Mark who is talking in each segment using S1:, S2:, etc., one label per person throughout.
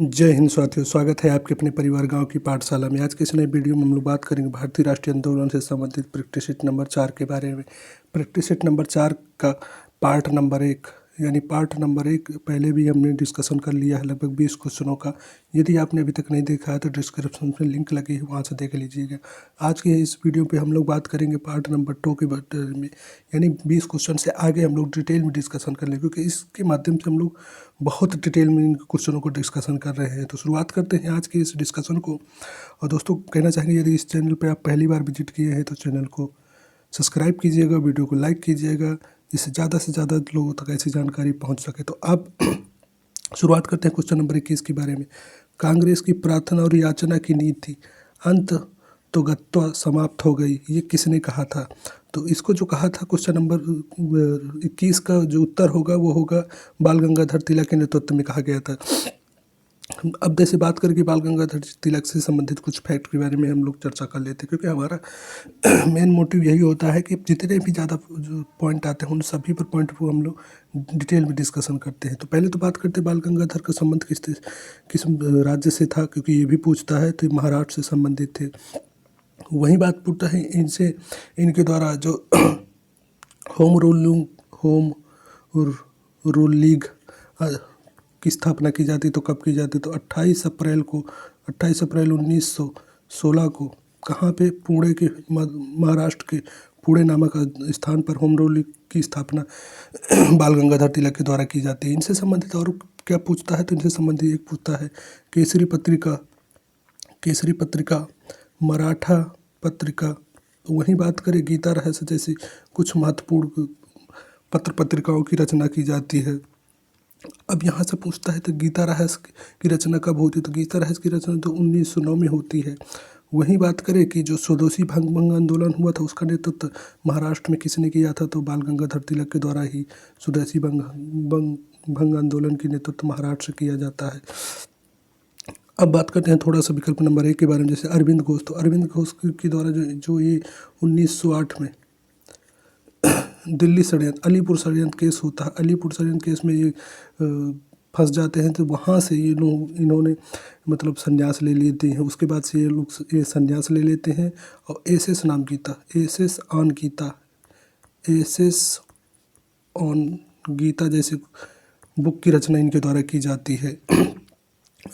S1: जय हिंद साथियों, स्वागत है आपके अपने परिवार गांव की पाठशाला में। आज के इस नए वीडियो में हम लोग बात करेंगे भारतीय राष्ट्रीय आंदोलन से संबंधित प्रैक्टिस सेट नंबर 4 के बारे में। प्रैक्टिस सेट नंबर 4 का पार्ट नंबर 1 यानी पार्ट नंबर 1 पहले भी हमने डिस्कशन कर लिया है, लगभग 20 क्वेश्चनों का। यदि आपने अभी तक नहीं देखा है तो डिस्क्रिप्शन में लिंक लगी है, वहाँ से देख लीजिएगा। आज के इस वीडियो पे हम लोग बात करेंगे पार्ट नंबर 2 के बारे में, यानी 20 क्वेश्चन से आगे हम लोग डिटेल में डिस्कशन कर लेंगे, क्योंकि इसके माध्यम से हम लोग बहुत डिटेल में इन क्वेश्चनों को डिस्कशन कर रहे हैं। तो शुरुआत करते हैं आज के इस डिस्कशन को। और दोस्तों, कहना चाहेंगे यदि इस चैनल पर आप पहली बार विजिट किए हैं तो चैनल को सब्सक्राइब कीजिएगा, वीडियो को लाइक कीजिएगा, जिससे ज़्यादा से ज़्यादा लोगों तक ऐसी जानकारी पहुंच सके। तो अब शुरुआत करते हैं क्वेश्चन नंबर 21 के बारे में। कांग्रेस की प्रार्थना और याचना की नीति थी, अंत तो गत्वा समाप्त हो गई, ये किसने कहा था? तो इसको जो कहा था, क्वेश्चन नंबर 21 का जो उत्तर होगा वो होगा बाल गंगाधर तिलक के नेतृत्व में कहा गया था। अब जैसे बात करके बाल गंगाधर तिलक से संबंधित कुछ फैक्ट के बारे में हम लोग चर्चा कर लेते हैं, क्योंकि हमारा मेन मोटिव यही होता है कि जितने भी ज़्यादा जो पॉइंट आते हैं उन सभी पर पॉइंट को हम लोग डिटेल में डिस्कशन करते हैं। तो पहले तो बात करते हैं बाल गंगाधर का संबंध किस राज्य से था, क्योंकि ये भी पूछता है। तो महाराष्ट्र से संबंधित थे। वही बात पूछता है इनसे, इनके द्वारा जो होम रूल लीग की स्थापना की जाती, तो कब की जाती? तो 28 अप्रैल 1916 को कहाँ पे? पुणे के महाराष्ट्र के पुणे नामक स्थान पर होम रूल लीग की स्थापना बाल गंगाधर तिलक के द्वारा की जाती है। इनसे संबंधित और क्या पूछता है? तो इनसे संबंधित एक पूछता है केसरी पत्रिका, मराठा पत्रिका। वहीं बात करें गीता रहस्य जैसी कुछ महत्वपूर्ण पत्रिकाओं की रचना की जाती है। अब यहाँ से पूछता है तो गीता रहस्य की रचना कब होती है? तो गीता रहस्य की रचना तो 1909 में होती है। वहीं बात करें कि जो स्वदेशी भंग आंदोलन हुआ था उसका नेतृत्व महाराष्ट्र में किसने किया था? तो बाल गंगाधर तिलक के द्वारा ही स्वदेशी भंग आंदोलन की नेतृत्व महाराष्ट्र से किया जाता है। अब बात करते हैं थोड़ा सा विकल्प नंबर 1 के बारे में, जैसे अरविंद घोष। तो अरविंद घोष के द्वारा जो ये 1908 में दिल्ली षड्यंत्र, अलीपुर षड्यंत्र केस होता है। अलीपुर षड्यंत्र केस में ये फंस जाते हैं, तो वहाँ से ये लोग इन्होंने मतलब संन्यास ले लेते हैं। उसके बाद से ये संन्यास ले लेते हैं और एस ऑन गीता जैसे बुक की रचना इनके द्वारा की जाती है।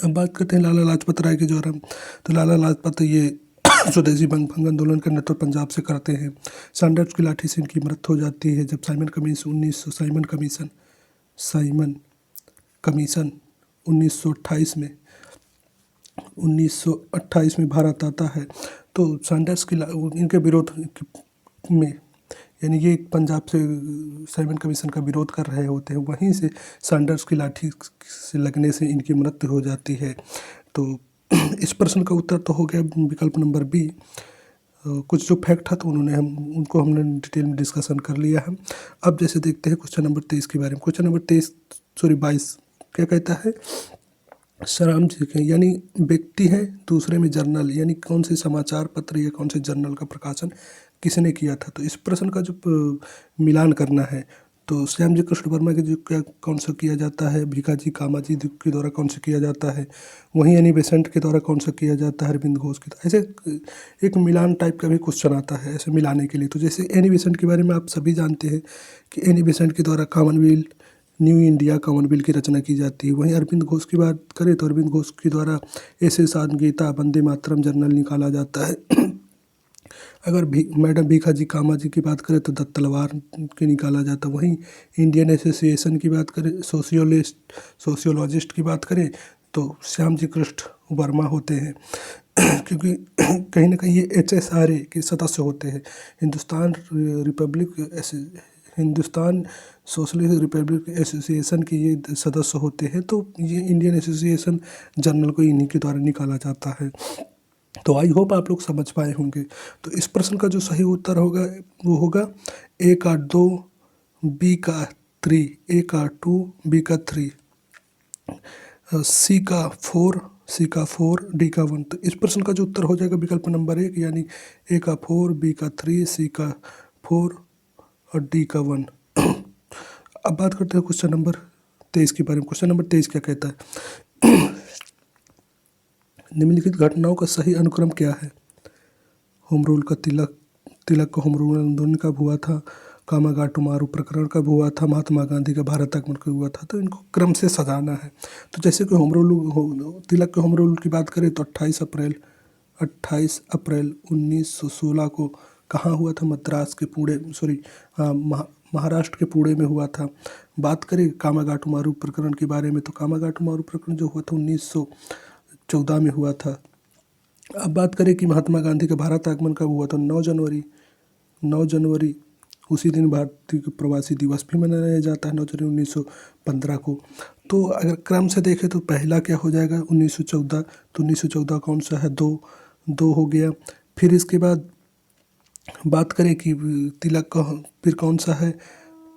S1: अब बात करते हैं लाला लाजपत राय के द्वारा। तो लाला लाजपत ये स्वदेशी भंग आंदोलन का नेतृत्व पंजाब से करते हैं। सैंडर्स की लाठी से इनकी मृत्यु हो जाती है जब साइमन कमीशन 1928 में भारत आता है। तो सैंडर्स की इनके विरोध में, यानी ये पंजाब से साइमन कमीशन का विरोध कर रहे होते हैं, वहीं से सैंडर्स की लाठी से लगने से इनकी मृत्यु हो जाती है। तो इस प्रश्न का उत्तर तो हो गया विकल्प नंबर बी। कुछ जो फैक्ट था तो उनको हमने डिटेल में डिस्कशन कर लिया है। अब जैसे देखते हैं क्वेश्चन नंबर 23 के बारे में। क्वेश्चन नंबर 22 क्या कहता है? सराम जी के यानी व्यक्ति हैं, दूसरे में जर्नल, यानी कौन से समाचार पत्र या कौन से जर्नल का प्रकाशन किसने किया था? तो इस प्रश्न का जो मिलान करना है, तो श्याम जी कृष्ण वर्मा के जो कौन सा किया जाता है? भीखाजी कामाजी के द्वारा कौन सा किया जाता है? वहीं एनी बेसेंट के द्वारा कौन सा किया जाता है? अरविंद घोष के। तो ऐसे एक मिलान टाइप का भी क्वेश्चन आता है ऐसे मिलाने के लिए। तो जैसे एनी बेसेंट के बारे में आप सभी जानते हैं कि एनी बेसेंट के द्वारा कॉमनवेल्थ, न्यू इंडिया कॉमनवेल्थ की रचना की जाती है। वहीं अरविंद घोष की बात करें तो अरविंद घोष के द्वारा एस गीता, वंदे मातरम जर्नल निकाला जाता है। अगर मैडम भीखाजी कामाजी की बात करें तो दत्त तलवार के निकाला जाता है। वहीं इंडियन एसोसिएशन की बात करें, सोशियोलॉजिस्ट की बात करें तो श्याम जी कृष्ण वर्मा होते हैं, क्योंकि कहीं ना कहीं ये HSRA के सदस्य होते हैं। हिंदुस्तान सोशलिस्ट रिपब्लिक एसोसिएशन के ये सदस्य होते हैं। तो ये इंडियन एसोसिएशन जर्नल को इन्हीं के द्वारा निकाला जाता है। तो आई होप आप लोग समझ पाए होंगे। तो इस प्रश्न का जो सही उत्तर होगा वो होगा ए का 2, बी का 3, ए का 2, बी का 3, सी का 4, डी का 1। तो इस प्रश्न का जो उत्तर हो जाएगा विकल्प नंबर 1, यानी ए का 4, बी का 3, सी का 4 और डी का 1। अब बात करते हैं क्वेश्चन नंबर 23 के बारे में। क्वेश्चन नंबर 23 क्या कहता है? निम्नलिखित घटनाओं का सही अनुक्रम क्या है? होम रूल का तिलक का होम रूल आंदोलन कब हुआ था? कामागाटू मारू प्रकरण कब हुआ था? महात्मा गांधी का भारत आगमन कब हुआ था? तो इनको क्रम से सजाना है। तो जैसे कि तिलक के होम रूल की बात करें तो 28 अप्रैल 1916 को कहाँ हुआ था? मद्रास के पुणे, सॉरी, हाँ, महाराष्ट्र के पुणे में हुआ था। बात करें कामागाटू मारू प्रकरण के बारे में तो कामागाटू मारू प्रकरण जो हुआ था 1914 में हुआ था। अब बात करें कि महात्मा गांधी का भारत आगमन कब हुआ था? 9 जनवरी उसी दिन भारतीय प्रवासी दिवस भी मनाया जाता है 9 जनवरी 1915 को। तो अगर क्रम से देखें तो पहला क्या हो जाएगा? 1914। तो 1914 कौन सा है? दो हो गया। फिर इसके बाद बात करें कि तिलक का फिर कौन सा है?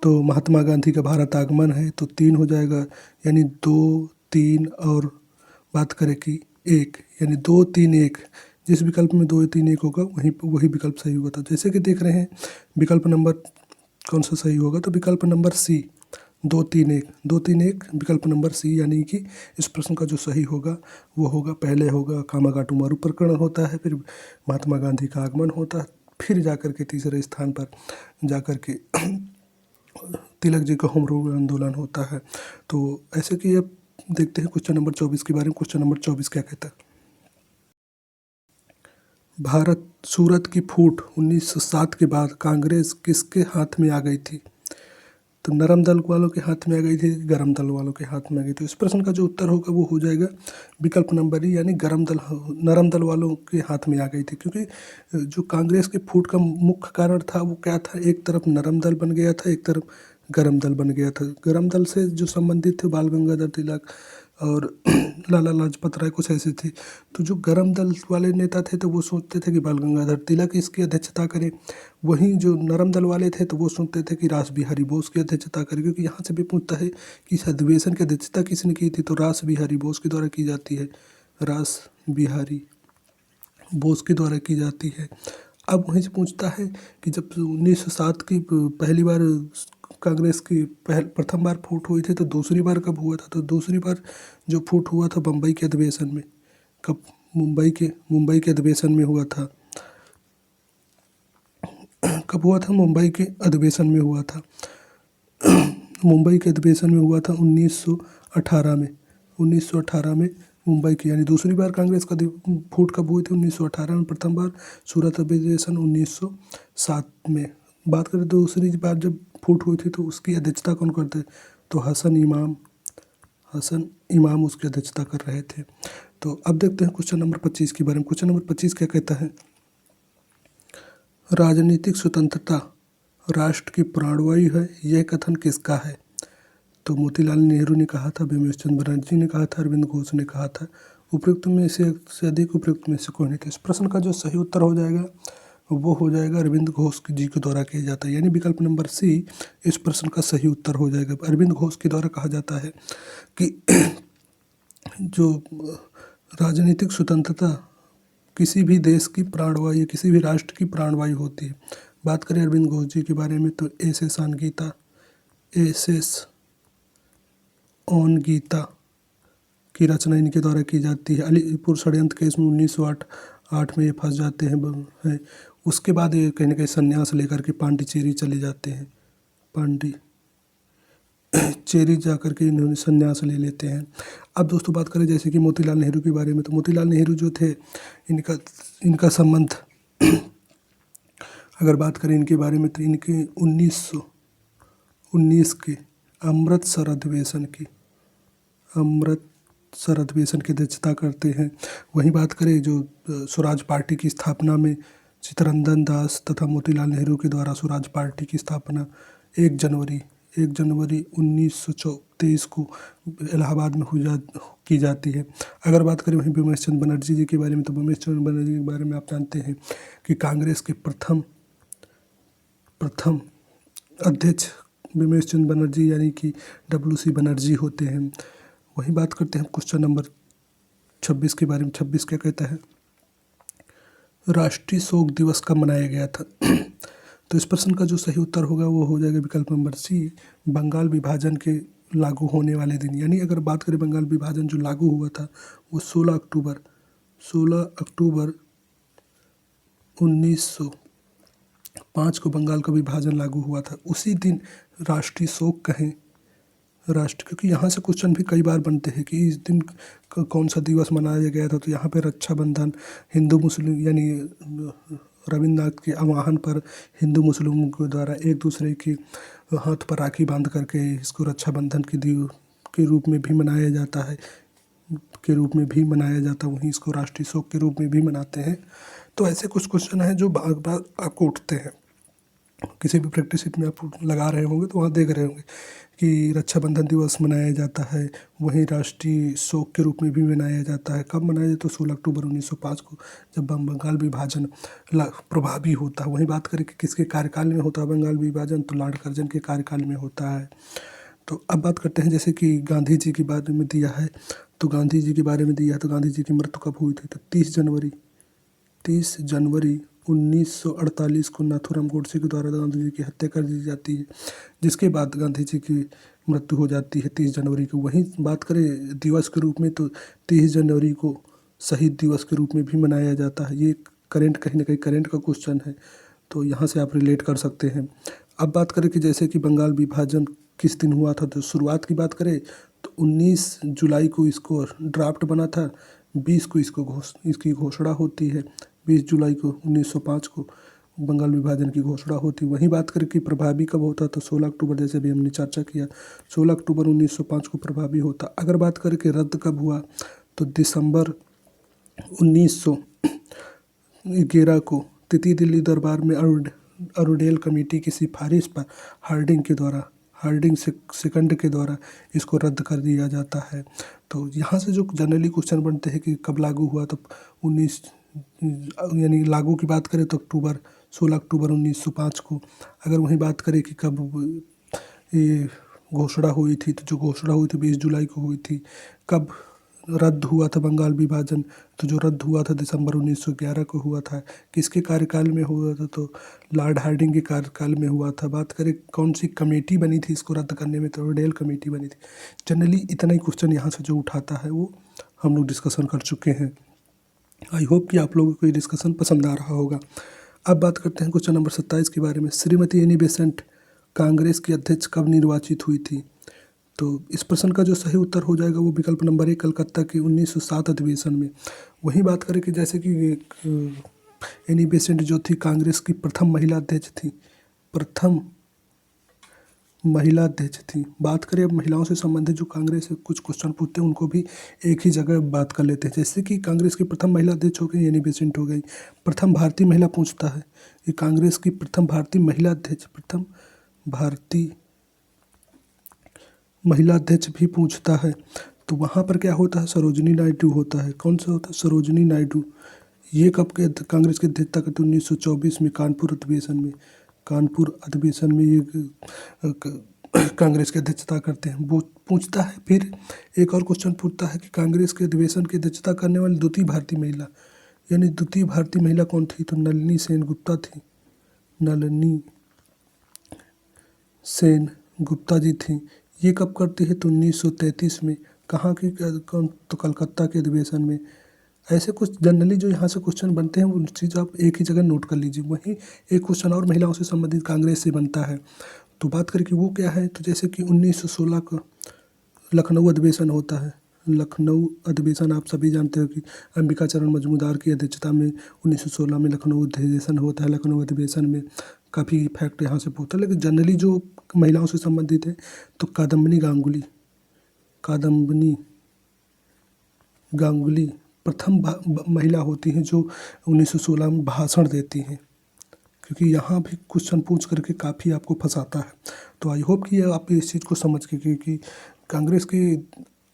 S1: तो महात्मा गांधी का भारत आगमन है तो 3 हो जाएगा, यानी 2, 3 और बात करें कि 1, यानी 2, 3, 1। जिस विकल्प में 2, 3, 1 होगा वही विकल्प सही होगा। तो जैसे कि देख रहे हैं विकल्प नंबर कौन सा सही होगा? तो विकल्प नंबर सी, 2, 3, 1, 2, 3, 1, विकल्प नंबर सी, यानी कि इस प्रश्न का जो सही होगा वो होगा, पहले होगा कामागाटू मारू प्रकरण होता है, फिर महात्मा गांधी का आगमन होता है, फिर जाकर के तीसरे स्थान पर जाकर के तिलक जी का होम रूल आंदोलन होता है। तो ऐसे कि अब देखते हैं क्वेश्चन नंबर 24 के बारे में। क्वेश्चन नंबर 24 क्या कहता है? भारत सूरत की फूट 1907 के बाद कांग्रेस किसके हाथ में आ गई थी? तो नरम दल वालों के हाथ में आ गई थी, गरम दल वालों के हाथ में आ गई थी। इस प्रश्न का जो उत्तर होगा वो हो जाएगा विकल्प नंबर ई, यानी नरम दल वालों के हाथ में आ गई थी। क्योंकि जो कांग्रेस के फूट का मुख्य कारण था वो क्या था? एक तरफ नरम दल बन गया था, एक तरफ गरम दल बन गया था। गरम दल से जो संबंधित थे बाल गंगाधर तिलक और लाला लाजपत राय, कुछ ऐसे थे। तो जो गरम दल वाले नेता थे तो वो सोचते थे कि बाल गंगाधर तिलक इसकी अध्यक्षता करें। वहीं जो नरम दल वाले थे तो वो सोचते थे कि रास बिहारी बोस की अध्यक्षता करें। क्योंकि यहाँ से भी पूछता है कि इस अधिवेशन की अध्यक्षता किसने की थी? तो रास बिहारी बोस के द्वारा की जाती है, रास बिहारी बोस के द्वारा की जाती है। अब वहीं से पूछता है कि जब 1907 की पहली बार कांग्रेस की प्रथम बार फूट हुई थी तो दूसरी बार कब हुआ था? तो दूसरी बार जो फूट हुआ था बम्बई के अधिवेशन में। कब? मुंबई के अधिवेशन में हुआ था। कब हुआ था? मुंबई के अधिवेशन में हुआ था। मुंबई के अधिवेशन में हुआ था 1918 में। 1918 में मुंबई की, यानी दूसरी बार कांग्रेस का फूट कब हुई थी? 1918 में। प्रथम बार सूरत अधिवेशन 1907 में। बात करें दूसरी बार जब फूट हुई थी तो उसकी अध्यक्षता कौन करते? तो हसन इमाम उसकी अध्यक्षता कर रहे थे। तो अब देखते हैं क्वेश्चन नंबर 25 के बारे में। क्वेश्चन नंबर 25 क्या कहता है? राजनीतिक स्वतंत्रता राष्ट्र की प्राणवायु है, यह कथन किसका है? तो मोतीलाल नेहरू ने कहा था, बिमलेश चंद्र बनर्जी ने कहा था, अरविंद घोष ने कहा था। उपयुक्त में से अधिक उपयुक्त में से कोई नहीं था। इस प्रश्न का जो सही उत्तर हो जाएगा वो हो जाएगा अरविंद घोष जी के द्वारा किया जाता है, यानी विकल्प नंबर सी इस प्रश्न का सही उत्तर हो जाएगा। अरविंद घोष के द्वारा कहा जाता है कि जो राजनीतिक स्वतंत्रता किसी भी देश की प्राणवायु, किसी भी राष्ट्र की प्राणवायु होती है। बात करें अरविंद घोष जी के बारे में तो एस ऑन गीता की रचना इनके द्वारा की जाती है। अलीपुर षड्यंत्र केस में 1908 में ये फंस जाते हैं। उसके बाद ये कहीं ना कहीं संन्यास लेकर के पांडिचेरी चले जाते हैं। पांडिचेरी जाकर के इन्होंने संन्यास ले लेते हैं। अब दोस्तों बात करें जैसे कि मोतीलाल नेहरू के बारे में, तो मोतीलाल नेहरू जो थे इनका संबंध अगर बात करें इनके बारे में तो इनके 1919 के अमृतसर अधिवेशन की अध्यक्षता करते हैं। वहीं बात करें जो स्वराज पार्टी की स्थापना में चित्तरंजन दास तथा मोतीलाल नेहरू के द्वारा स्वराज पार्टी की स्थापना 1 जनवरी 1923 को इलाहाबाद में की जाती है। अगर बात करें वहीं बिमलेश चंद्र बनर्जी जी के बारे में, तो बिमलेश चंद्र बनर्जी के बारे में आप जानते हैं कि कांग्रेस के प्रथम अध्यक्ष बिमलेश चंद्र बनर्जी यानी कि WC बनर्जी होते हैं। वहीं बात करते हैं क्वेश्चन नंबर 26 के बारे में। 26 क्या कहता है? राष्ट्रीय शोक दिवस कब मनाया गया था? तो इस प्रश्न का जो सही उत्तर होगा वो हो जाएगा विकल्प नंबर सी, बंगाल विभाजन के लागू होने वाले दिन। यानी अगर बात करें बंगाल विभाजन जो लागू हुआ था वो 16 अक्टूबर 16 अक्टूबर 1905 को बंगाल का विभाजन लागू हुआ था। उसी दिन राष्ट्रीय शोक कहें क्योंकि यहाँ से क्वेश्चन भी कई बार बनते हैं कि इस दिन कौन सा दिवस मनाया गया था। तो यहाँ पे रक्षाबंधन हिंदू मुस्लिम यानी रविन्द्रनाथ के आह्वान पर हिंदू मुस्लिमों के द्वारा एक दूसरे के हाथ पर राखी बांध करके इसको रक्षाबंधन के रूप में भी मनाया जाता है वहीं इसको राष्ट्रीय शोक के रूप में भी मनाते हैं। तो ऐसे कुछ क्वेश्चन हैं जो बार बार आपको उठते हैं। किसी भी प्रैक्टिस शीट में आप लगा रहे होंगे तो वहाँ देख रहे होंगे कि रक्षाबंधन दिवस मनाया जाता है, वहीं राष्ट्रीय शोक के रूप में भी मनाया जाता है। कब मनाया जाता है? 16 अक्टूबर 1905 को, जब बंगाल विभाजन प्रभावी होता है। वहीं बात करें कि किसके कार्यकाल में होता है बंगाल विभाजन, तो लॉर्ड कर्जन के कार्यकाल में होता है। तो अब बात करते हैं जैसे कि गांधी जी के बारे में दिया है, तो गांधी जी की मृत्यु कब हुई थी? तो 30 जनवरी 1948 को नाथूराम गोडसे के द्वारा गांधी जी की हत्या कर दी जाती है, जिसके बाद गांधी जी की मृत्यु हो जाती है 30 जनवरी को। वहीं बात करें दिवस के रूप में, तो 30 जनवरी को शहीद दिवस के रूप में भी मनाया जाता है। ये कहीं ना कहीं करंट का क्वेश्चन है, तो यहाँ से आप रिलेट कर सकते हैं। अब बात करें कि जैसे कि बंगाल विभाजन किस दिन हुआ था, तो शुरुआत की बात करें तो 19 जुलाई को इसको ड्राफ्ट बना था, 20 को इसकी घोषणा होती है। 20 जुलाई को 1905 को बंगाल विभाजन की घोषणा होती। वहीं बात करें कि प्रभावी कब होता, तो 16 अक्टूबर, जैसे भी हमने चर्चा किया, 16 अक्टूबर 1905 को प्रभावी होता। अगर बात करें कि रद्द कब हुआ, तो दिसंबर 1911 को तृतीय दिल्ली दरबार में अरुडेल कमेटी की सिफारिश पर हार्डिंग सेकंड के द्वारा इसको रद्द कर दिया जाता है। तो यहाँ से जो जनरली क्वेश्चन बनते हैं कि कब लागू हुआ, तो 19 यानी लागू की बात करें तो 16 अक्टूबर 1905 को। अगर वहीं बात करें कि कब ये घोषणा हुई थी, तो जो घोषणा हुई थी 20 जुलाई को हुई थी। कब रद्द हुआ था बंगाल विभाजन, तो जो रद्द हुआ था दिसंबर 1911 को हुआ था। किसके कार्यकाल में हुआ था, तो लॉर्ड हार्डिंग के कार्यकाल में हुआ था। बात करें कौन सी कमेटी बनी थी इसको रद्द करने में, तो अरुडेल कमेटी बनी थी। जनरली इतना ही क्वेश्चन यहाँ से जो उठाता है वो हम लोग डिस्कशन कर चुके हैं। आई होप कि आप लोगों को ये डिस्कशन पसंद आ रहा होगा। अब बात करते हैं क्वेश्चन नंबर 27 के बारे में। श्रीमती एनी बेसेंट कांग्रेस की अध्यक्ष कब निर्वाचित हुई थी? तो इस प्रश्न का जो सही उत्तर हो जाएगा वो विकल्प नंबर 1, कलकत्ता के 1907 अधिवेशन में। वहीं बात करें कि जैसे कि एनी बेसेंट जो थी कांग्रेस की प्रथम महिला अध्यक्ष थी। बात करें अब महिलाओं से संबंधित जो कांग्रेस से कुछ क्वेश्चन पूछते हैं उनको भी एक ही जगह बात कर लेते हैं। जैसे कि कांग्रेस की प्रथम महिला अध्यक्ष हो गई एनी बेसेंट हो गई। प्रथम भारतीय महिला पूछता है, ये कांग्रेस की प्रथम भारतीय महिला अध्यक्ष भी पूछता है। तो वहाँ पर क्या होता है, सरोजिनी नायडू होता है। कौन सा होता है? सरोजिनी नायडू। ये कब के कांग्रेस की अध्यक्षता करते? 1924 में कानपुर अधिवेशन में ये कांग्रेस की अध्यक्षता करते हैं। वो पूछता है। फिर एक और क्वेश्चन पूछता है कि कांग्रेस के अधिवेशन की अध्यक्षता करने वाली द्वितीय भारतीय महिला कौन थी? तो नलिनी सेन गुप्ता जी थी। ये कब करती है? तो 1933 में। कहाँ की? तो कलकत्ता के अधिवेशन में। ऐसे कुछ जनरली जो यहाँ से क्वेश्चन बनते हैं वो चीज़ आप एक ही जगह नोट कर लीजिए। वहीं एक क्वेश्चन और महिलाओं से संबंधित कांग्रेस से बनता है, तो बात करें कि वो क्या है, तो जैसे कि 1916 का लखनऊ अधिवेशन होता है। लखनऊ अधिवेशन आप सभी जानते हो कि अंबिका चरण मजूमदार की अध्यक्षता में 1916 में लखनऊ अधिवेशन होता है। लखनऊ अधिवेशन में काफ़ी फैक्ट यहाँ से पूछता है, लेकिन जनरली जो महिलाओं से संबंधित है तो कादम्बिनी गांगुली प्रथम महिला होती हैं जो 1916 में भाषण देती हैं, क्योंकि यहाँ भी क्वेश्चन पूछ करके काफ़ी आपको फंसाता है। तो आई होप कि आप इस चीज़ को समझ के कि कांग्रेस के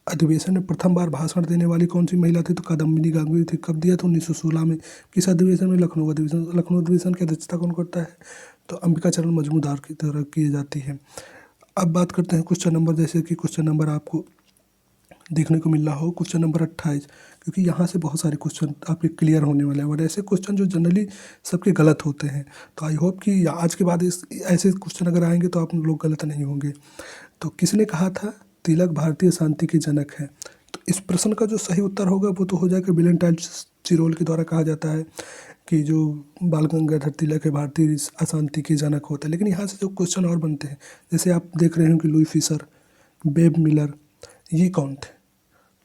S1: अधिवेशन में प्रथम बार भाषण देने वाली कौन सी महिला थी, तो कादम्बिनी गांगुली थी। कब दिया था? 1916 में। किस अधिवेशन में? लखनऊ अधिवेशन की अध्यक्षता कौन करता है? तो अंबिका चरण मजूमदार की तरह की जाती है। अब बात करते हैं क्वेश्चन नंबर, जैसे कि क्वेश्चन नंबर आपको देखने को मिल रहा हो क्वेश्चन नंबर 28, क्योंकि यहाँ से बहुत सारे क्वेश्चन आपके क्लियर होने वाले हैं और ऐसे क्वेश्चन जो जनरली सबके गलत होते हैं। तो आई होप कि आज के बाद ऐसे क्वेश्चन अगर आएंगे तो आप लोग गलत नहीं होंगे। तो किसने कहा था तिलक भारतीय शांति के जनक है? तो इस प्रश्न का जो सही उत्तर होगा वो तो हो जाएगा विलेम चिरोल के द्वारा कहा जाता है कि जो बाल गंगाधर तिलक है भारतीय अशांति के जनक होते हैं। लेकिन यहाँ से जो क्वेश्चन और बनते हैं, जैसे आप देख रहे हो कि लुई फिशर, बेब मिलर, ये कौन थे,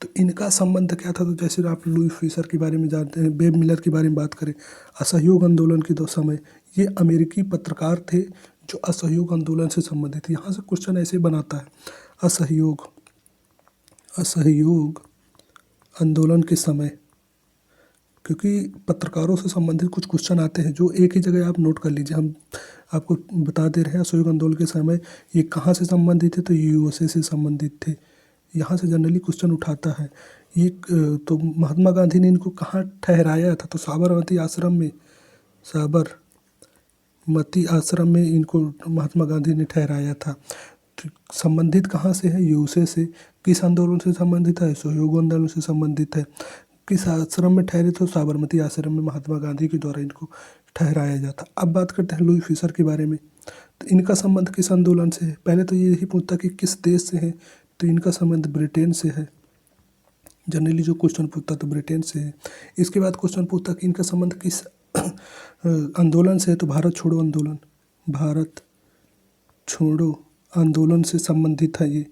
S1: तो इनका संबंध क्या था। तो जैसे आप लुई फिशर के बारे में जानते हैं, बेब मिलर के बारे में बात करें, असहयोग आंदोलन के दो समय ये अमेरिकी पत्रकार थे जो असहयोग आंदोलन से संबंधित थे। यहाँ से क्वेश्चन ऐसे बनाता है, असहयोग आंदोलन के समय, क्योंकि पत्रकारों से संबंधित कुछ क्वेश्चन आते हैं जो एक ही जगह आप नोट कर लीजिए। हम आपको बता दे रहे हैं असहयोग आंदोलन के समय ये कहाँ से संबंधित है, तो यूएसए से संबंधित थे। यहाँ से जनरली क्वेश्चन उठाता है। ये तो महात्मा गांधी ने इनको कहाँ ठहराया था, तो साबरमती आश्रम में इनको महात्मा गांधी ने ठहराया था। तो संबंधित कहाँ से है, यूएसए से। किस आंदोलन से संबंधित है, सहयोग आंदोलन से संबंधित है। किस आश्रम में ठहरे, तो साबरमती आश्रम में महात्मा गांधी के द्वारा इनको ठहराया जाता। अब बात करते हैं लुई फिशर के बारे में, तो इनका संबंध किस आंदोलन से है। पहले तो ये यही पूछता कि किस देश से है, तो इनका संबंध ब्रिटेन से है। जनरली जो क्वेश्चन पूछता तो ब्रिटेन से है। इसके बाद क्वेश्चन पूछता कि इनका संबंध किस आंदोलन से है, तो भारत छोड़ो आंदोलन से संबंधित है। ये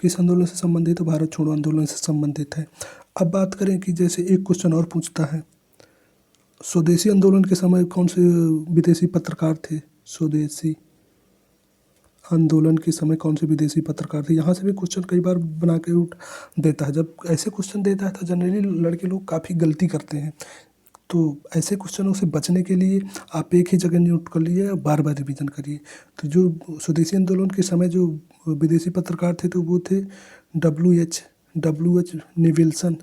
S1: किस आंदोलन से संबंधित है, भारत छोड़ो आंदोलन से संबंधित है। अब बात करें कि जैसे एक क्वेश्चन और पूछता है, स्वदेशी आंदोलन के समय कौन से विदेशी पत्रकार थे, स्वदेशी आंदोलन के समय कौन से विदेशी पत्रकार थे। यहाँ से भी क्वेश्चन कई बार बना के उठ देता है। जब ऐसे क्वेश्चन देता है तो जनरली लड़के लोग काफ़ी गलती करते हैं। तो ऐसे क्वेश्चनों से बचने के लिए आप एक ही जगह नोट कर लीजिए और बार बार रिवीजन करिए। तो जो स्वदेशी आंदोलन के समय जो विदेशी पत्रकार थे, तो वो थे डब्ल्यू एच नेविल्सन।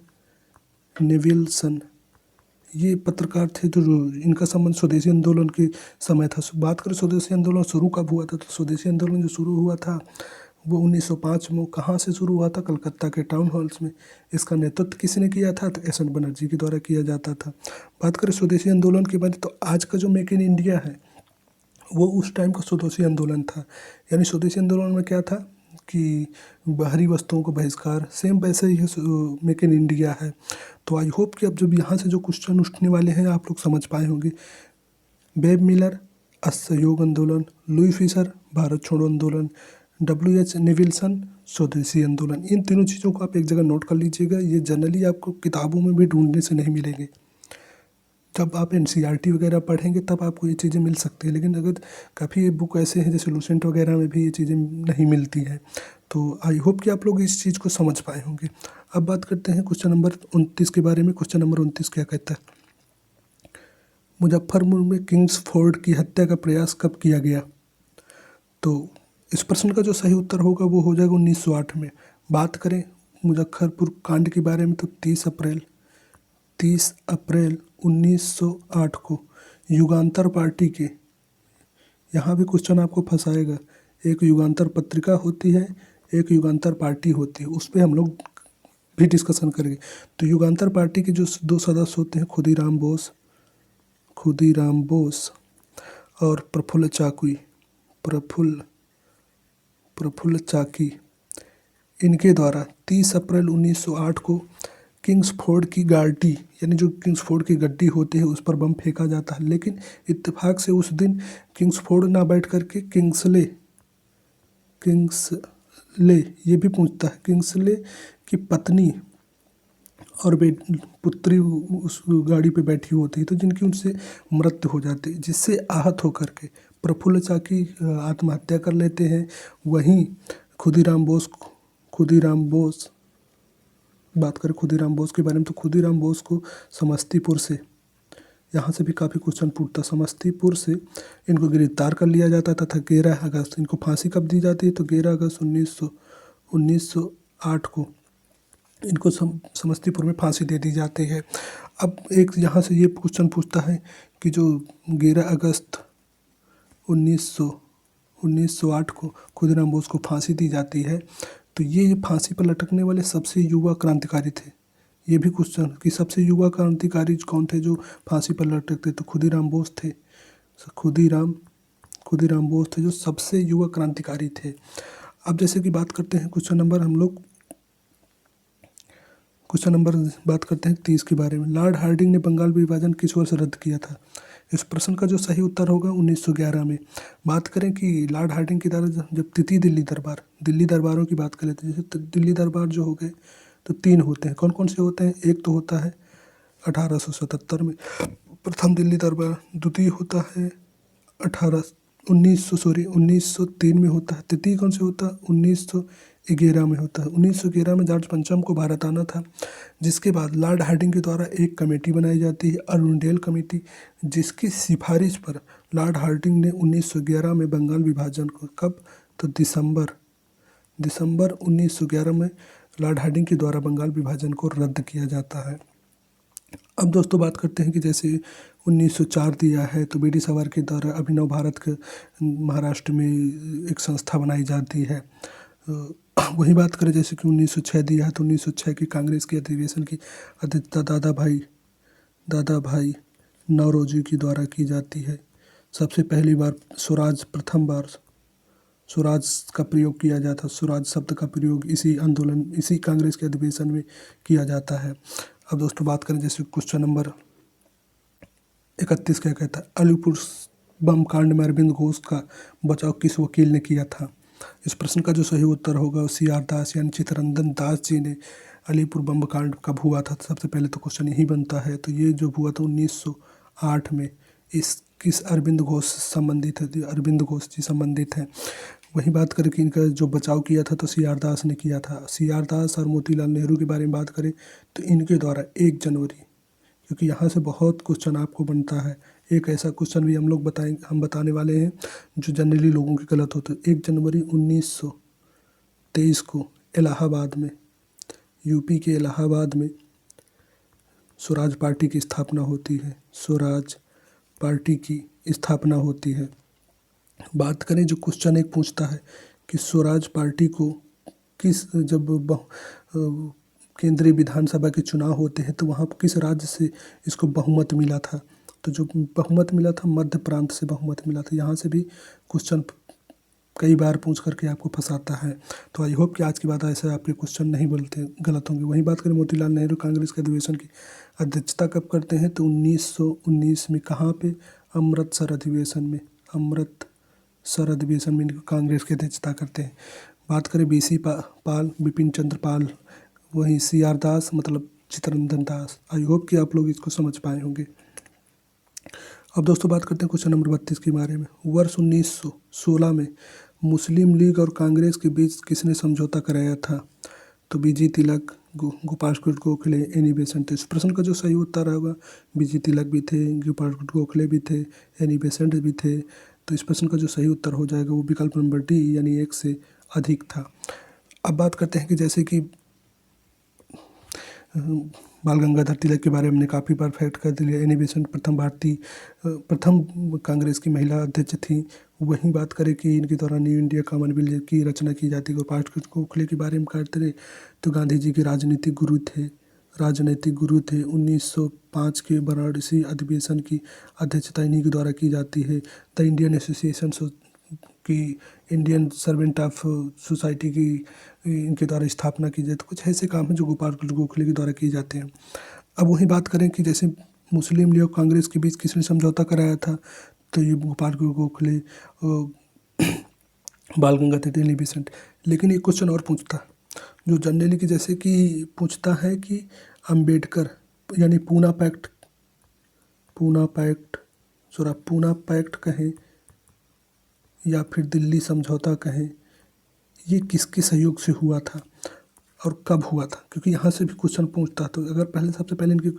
S1: ये पत्रकार थे जो इनका संबंध स्वदेशी आंदोलन के समय था। बात करें स्वदेशी आंदोलन शुरू कब हुआ था, तो स्वदेशी आंदोलन जो शुरू हुआ था वो 1905 में। कहाँ से शुरू हुआ था, कलकत्ता के टाउन हॉल्स में। इसका नेतृत्व किसने किया था, तो एस एन बनर्जी के द्वारा किया जाता था। बात करें स्वदेशी आंदोलन के बारे में, तो आज का जो मेक इन इंडिया है वो उस टाइम का स्वदेशी आंदोलन था। यानी स्वदेशी आंदोलन में क्या था कि बाहरी वस्तुओं को बहिष्कार, सेम वैसे ही मेक इन इंडिया है। तो आई होप कि अब जब यहाँ से जो क्वेश्चन उठने वाले हैं आप लोग समझ पाए होंगे। बेब मिलर, असहयोग आंदोलन, लुई फिशर, भारत छोड़ो आंदोलन, डब्ल्यू.एच. नेविल्सन, स्वदेशी आंदोलन। इन तीनों चीज़ों को आप एक जगह नोट कर लीजिएगा। ये जनरली आपको किताबों में भी ढूंढने से नहीं मिलेंगे। जब आप एनसीईआरटी वगैरह पढ़ेंगे तब आपको ये चीज़ें मिल सकती है। लेकिन अगर काफ़ी बुक ऐसे हैं जैसे लूसेंट वगैरह में भी ये चीज़ें नहीं मिलती हैं। तो आई होप कि आप लोग इस चीज़ को समझ पाए होंगे। अब बात करते हैं क्वेश्चन नंबर 29 के बारे में। क्वेश्चन नंबर 29 क्या कहता है, मुजफ्फरपुर में किंग्सफोर्ड की हत्या का प्रयास कब किया गया। तो इस प्रश्न का जो सही उत्तर होगा वो हो जाएगा 1908 में। बात करें मुजफ्फरपुर कांड के बारे में, तो 30 अप्रैल 1908 को युगांतर पार्टी के, यहाँ भी क्वेश्चन आपको फंसाएगा। एक युगांतर पत्रिका होती है, एक युगांतर पार्टी होती है, उस पर हम लोग भी डिस्कशन करेंगे। तो युगांतर पार्टी के जो दो सदस्य होते हैं, खुदीराम बोस और प्रफुल्ल चाकी, इनके द्वारा 30 अप्रैल 1908 को किंग्सफोर्ड की गाड़ी, यानी जो किंग्सफोर्ड की गड्डी होती है उस पर बम फेंका जाता है। लेकिन इत्तेफाक से उस दिन किंग्सफोर्ड ना बैठ करके किंग्सले ये भी पूछता है, किंग्सले की पत्नी और पुत्री उस गाड़ी पे बैठी होती है, तो जिनकी उनसे मृत्यु हो जाती है, जिससे आहत होकर के प्रफुल्ल चाकी आत्महत्या कर लेते हैं। वहीं खुदीराम बोस, बात करें खुदीराम बोस के बारे में, तो खुदीराम बोस को समस्तीपुर से, यहाँ से भी काफ़ी क्वेश्चन पूछता, समस्तीपुर से इनको गिरफ्तार कर लिया जाता था तथा 11 अगस्त, इनको फांसी कब दी जाती है, तो 11 अगस्त 1908 को इनको समस्तीपुर में फांसी दे दी जाती है। अब एक यहाँ से ये क्वेश्चन पूछता है कि जो 11 अगस्त 1908 को खुदीराम बोस को फांसी दी जाती है, तो ये फांसी पर लटकने वाले सबसे युवा क्रांतिकारी थे। ये भी क्वेश्चन कि सबसे युवा क्रांतिकारी कौन थे जो फांसी पर लटकते, तो खुदीराम बोस थे। खुदीराम बोस थे जो सबसे युवा क्रांतिकारी थे। अब जैसे कि बात करते हैं क्वेश्चन नंबर हम लोग क्वेश्चन नंबर बात करते हैं 30 के बारे में। लॉर्ड हार्डिंग ने बंगाल विभाजन किस वर्ष रद्द किया था? इस प्रश्न का जो सही उत्तर होगा 1911 में। बात करें कि लॉर्ड हार्डिंग के द्वारा जब तृतीय दिल्ली दरबारों की बात करें तो जैसे दिल्ली दरबार जो हो गए तो 3 होते हैं। कौन कौन से होते हैं? एक तो होता है 1877 में प्रथम दिल्ली दरबार, द्वितीय होता है 1903 में होता है, तृतीय कौन से होता है? 1911 में होता है। 1911 में जॉर्ज पंचम को भारत आना था, जिसके बाद लॉर्ड हार्डिंग के द्वारा एक कमेटी बनाई जाती है, अरुणडेल कमेटी, जिसकी सिफारिश पर लॉर्ड हार्डिंग ने 1911 में बंगाल विभाजन को, कब? तो दिसंबर 1911 में लॉर्ड हार्डिंग के द्वारा बंगाल विभाजन को रद्द किया जाता है। अब दोस्तों बात करते हैं कि जैसे 1904 दिया है तो बी डी सवार के द्वारा अभिनव भारत के महाराष्ट्र में एक संस्था बनाई जाती है। वही बात करें जैसे कि 1906 दिया है तो 1906 की कांग्रेस के अधिवेशन की अध्यक्षता दादा भाई नौरोजी के द्वारा की जाती है। सबसे पहली बार प्रथम बार स्वराज का प्रयोग किया जाता, स्वराज शब्द का प्रयोग इसी कांग्रेस के अधिवेशन में किया जाता है। अब दोस्तों बात करें जैसे क्वेश्चन नंबर 31 क्या कहता है? अलीपुर बम कांड में अरविंद घोष का बचाव किस वकील ने किया था? इस प्रश्न का जो सही उत्तर होगा CR दास यानी चित्तरंजन दास जी ने अलीपुर बम कांड कब हुआ था? सबसे पहले तो क्वेश्चन यही बनता है। तो ये जो हुआ था 1908 में। किस अरविंद घोष संबंधित है? अरविंद घोष जी संबंधित हैं। वही बात करें कि इनका जो बचाव किया था तो CR दास ने किया था। CR दास और मोतीलाल नेहरू के बारे में बात करें तो इनके द्वारा 1 जनवरी, क्योंकि यहाँ से बहुत क्वेश्चन आपको बनता है, एक ऐसा क्वेश्चन भी हम बताने वाले हैं जो जनरली लोगों के गलत होते हैं। 1 जनवरी 1923 को इलाहाबाद में, यूपी के इलाहाबाद में स्वराज पार्टी की स्थापना होती है। स्वराज पार्टी की स्थापना होती है। बात करें जो क्वेश्चन एक पूछता है कि स्वराज पार्टी को केंद्रीय विधानसभा के चुनाव होते हैं तो वहाँ किस राज्य से इसको बहुमत मिला था? तो जो बहुमत मिला था मध्य प्रांत से बहुमत मिला था। यहाँ से भी क्वेश्चन कई बार पूछ करके आपको फंसाता है। तो आई होप कि आज की बात ऐसे आपके क्वेश्चन नहीं गलत होंगे। वहीं बात करें मोतीलाल नेहरू कांग्रेस के अधिवेशन की अध्यक्षता कब करते हैं? तो 1919 में। कहाँ पे? अमृतसर अधिवेशन में कांग्रेस की अध्यक्षता करते हैं। बात करें BC पाल, बिपिन चंद्र पाल, वहीं CR दास मतलब चित्तरंजन दास। आई होप कि आप लोग इसको समझ पाए होंगे। अब दोस्तों बात करते हैं क्वेश्चन नंबर 32 के बारे में। वर्ष 1916 में मुस्लिम लीग और कांग्रेस के बीच किसने समझौता कराया था? तो BG तिलक, गोपाल कृष्ण गोखले, एनी बेसेंट। इस प्रश्न का जो सही उत्तर होगा BG तिलक भी थे, गोपाल कृष्ण गोखले भी थे, एनी बेसेंट भी थे। तो इस प्रश्न का जो सही उत्तर हो जाएगा वो विकल्प नंबर D यानी 1 से अधिक था। अब बात करते हैं कि जैसे कि बाल गंगाधर तिलक के बारे में हमने काफ़ी बार फैक्ट कर दिया। एनी बेसेंट प्रथम कांग्रेस की महिला अध्यक्ष थी। वहीं बात करें कि इनके द्वारा न्यू इंडिया कॉमनवेल्थ की रचना की जाती है। गोपाल कृष्ण गोखले के बारे में करते रहे तो गांधी जी के राजनीतिक गुरु थे। 1905 के वाराणसी अधिवेशन की अध्यक्षता इन्हीं के द्वारा की जाती है। द इंडियन एसोसिएशन की इंडियन सर्वेंट ऑफ सोसाइटी की इनके द्वारा स्थापना की जाए। तो कुछ ऐसे काम हैं जो गोपाल कृष्ण गोखले के द्वारा किए जाते हैं। अब वही बात करें कि जैसे मुस्लिम लीग और कांग्रेस के बीच किसने समझौता कराया था? तो ये गोपाल कृष्ण गोखले, बाल गंगाधर तिलक। लेकिन एक क्वेश्चन और पूछता जो जनरली की जैसे कि पूछता है कि अम्बेडकर यानी पूना पैक्ट कहें या फिर दिल्ली समझौता कहें, ये किसके सहयोग से हुआ था और कब हुआ था? क्योंकि यहाँ से भी क्वेश्चन पूछता। तो अगर सबसे पहले इनकी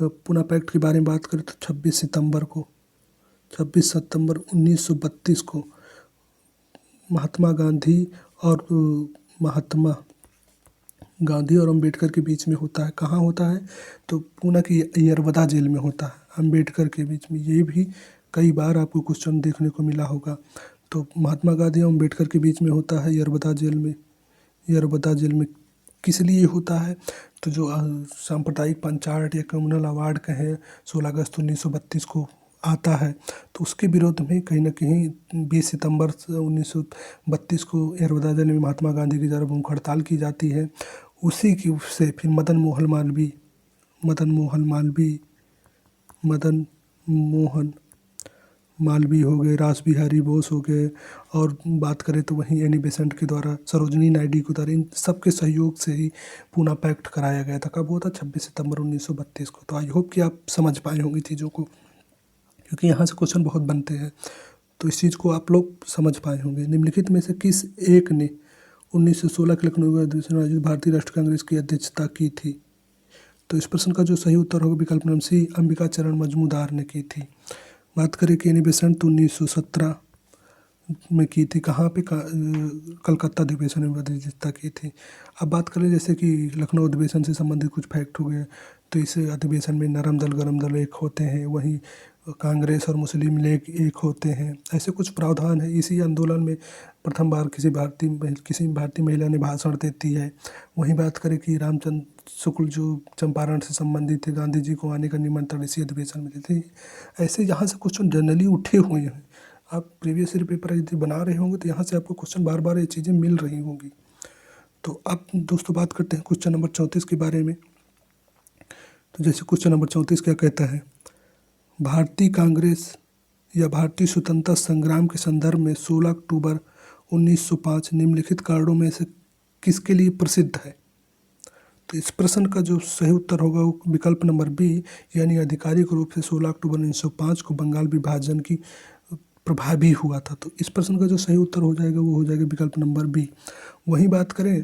S1: पूना पैक्ट के बारे में बात करें तो 26 सितंबर 1932 को महात्मा गांधी और अम्बेडकर के बीच में होता है। कहाँ होता है? तो पूना की यरवदा जेल में होता है, अम्बेडकर के बीच में। ये भी कई बार आपको क्वेश्चन देखने को मिला होगा। तो महात्मा गांधी और अम्बेडकर के बीच में होता है यरवदा जेल में। किस लिए होता है? तो जो सांप्रदायिक पंचायत या कम्युनल अवार्ड कहें 16 अगस्त 1932 को आता है, तो उसके विरोध में कहीं ना कहीं 20 सितंबर 1932 को यरवदा जेल में महात्मा गांधी की द्वारा भूख हड़ताल की जाती है। उसी की से फिर मदन मोहन मालवीय हो गए, रास बिहारी बोस हो गए, और बात करें तो वहीं एनी बेसेंट के द्वारा, सरोजनी नायडू के द्वारा, इन सबके सहयोग से ही पूना पैक्ट कराया गया था। कब हुआ था? 26 सितंबर 1932 को। तो आई होप कि आप समझ पाए होंगे चीज़ों को, क्योंकि यहाँ से क्वेश्चन बहुत बनते हैं, तो इस चीज़ को आप लोग समझ पाए होंगे। निम्नलिखित में से किस एक ने 1916 के लखनऊ अधिवेशन में आयोजित भारतीय राष्ट्रीय कांग्रेस की अध्यक्षता की थी? तो इस प्रश्न का जो सही उत्तर होगा विकल्प नंबर सी, अंबिका चरण मजूमदार ने की थी। बात करें कि एनी बेसेंट तो 1917 में की थी। कहाँ पे? कलकत्ता अधिवेशन में अध्यक्षता की थी। अब बात करें जैसे कि लखनऊ अधिवेशन से संबंधित कुछ फैक्ट हो गए, तो इस अधिवेशन में नरम दल गरम दल एक होते हैं, वहीं कांग्रेस और मुस्लिम लीग एक होते हैं। ऐसे कुछ प्रावधान है। इसी आंदोलन में प्रथम बार किसी भारतीय महिला ने भाषण देती है। वहीं बात करें कि रामचंद्र शुक्ल जो चंपारण से संबंधित थे, गांधी जी को आने का निमंत्रण इसी अधिवेशन में देते हैं। ऐसे यहाँ से क्वेश्चन जनरली उठे हुए हैं। आप प्रीवियस ईयर पेपर यदि बना रहे होंगे तो यहाँ से आपको क्वेश्चन बार बार ये चीज़ें मिल रही होंगी। तो अब दोस्तों बात करते हैं क्वेश्चन नंबर 34 के बारे में। तो जैसे क्वेश्चन नंबर 34 क्या कहता है? भारतीय कांग्रेस या भारतीय स्वतंत्रता संग्राम के संदर्भ में 16 अक्टूबर 1905 निम्नलिखित कारणों में से किसके लिए प्रसिद्ध है? तो इस प्रश्न का जो सही उत्तर होगा वो विकल्प नंबर बी, यानी आधिकारिक रूप से 16 अक्टूबर 1905 को बंगाल विभाजन की प्रभावी हुआ था। तो इस प्रश्न का जो सही उत्तर हो जाएगा वो हो जाएगा विकल्प नंबर बी। वहीं बात करें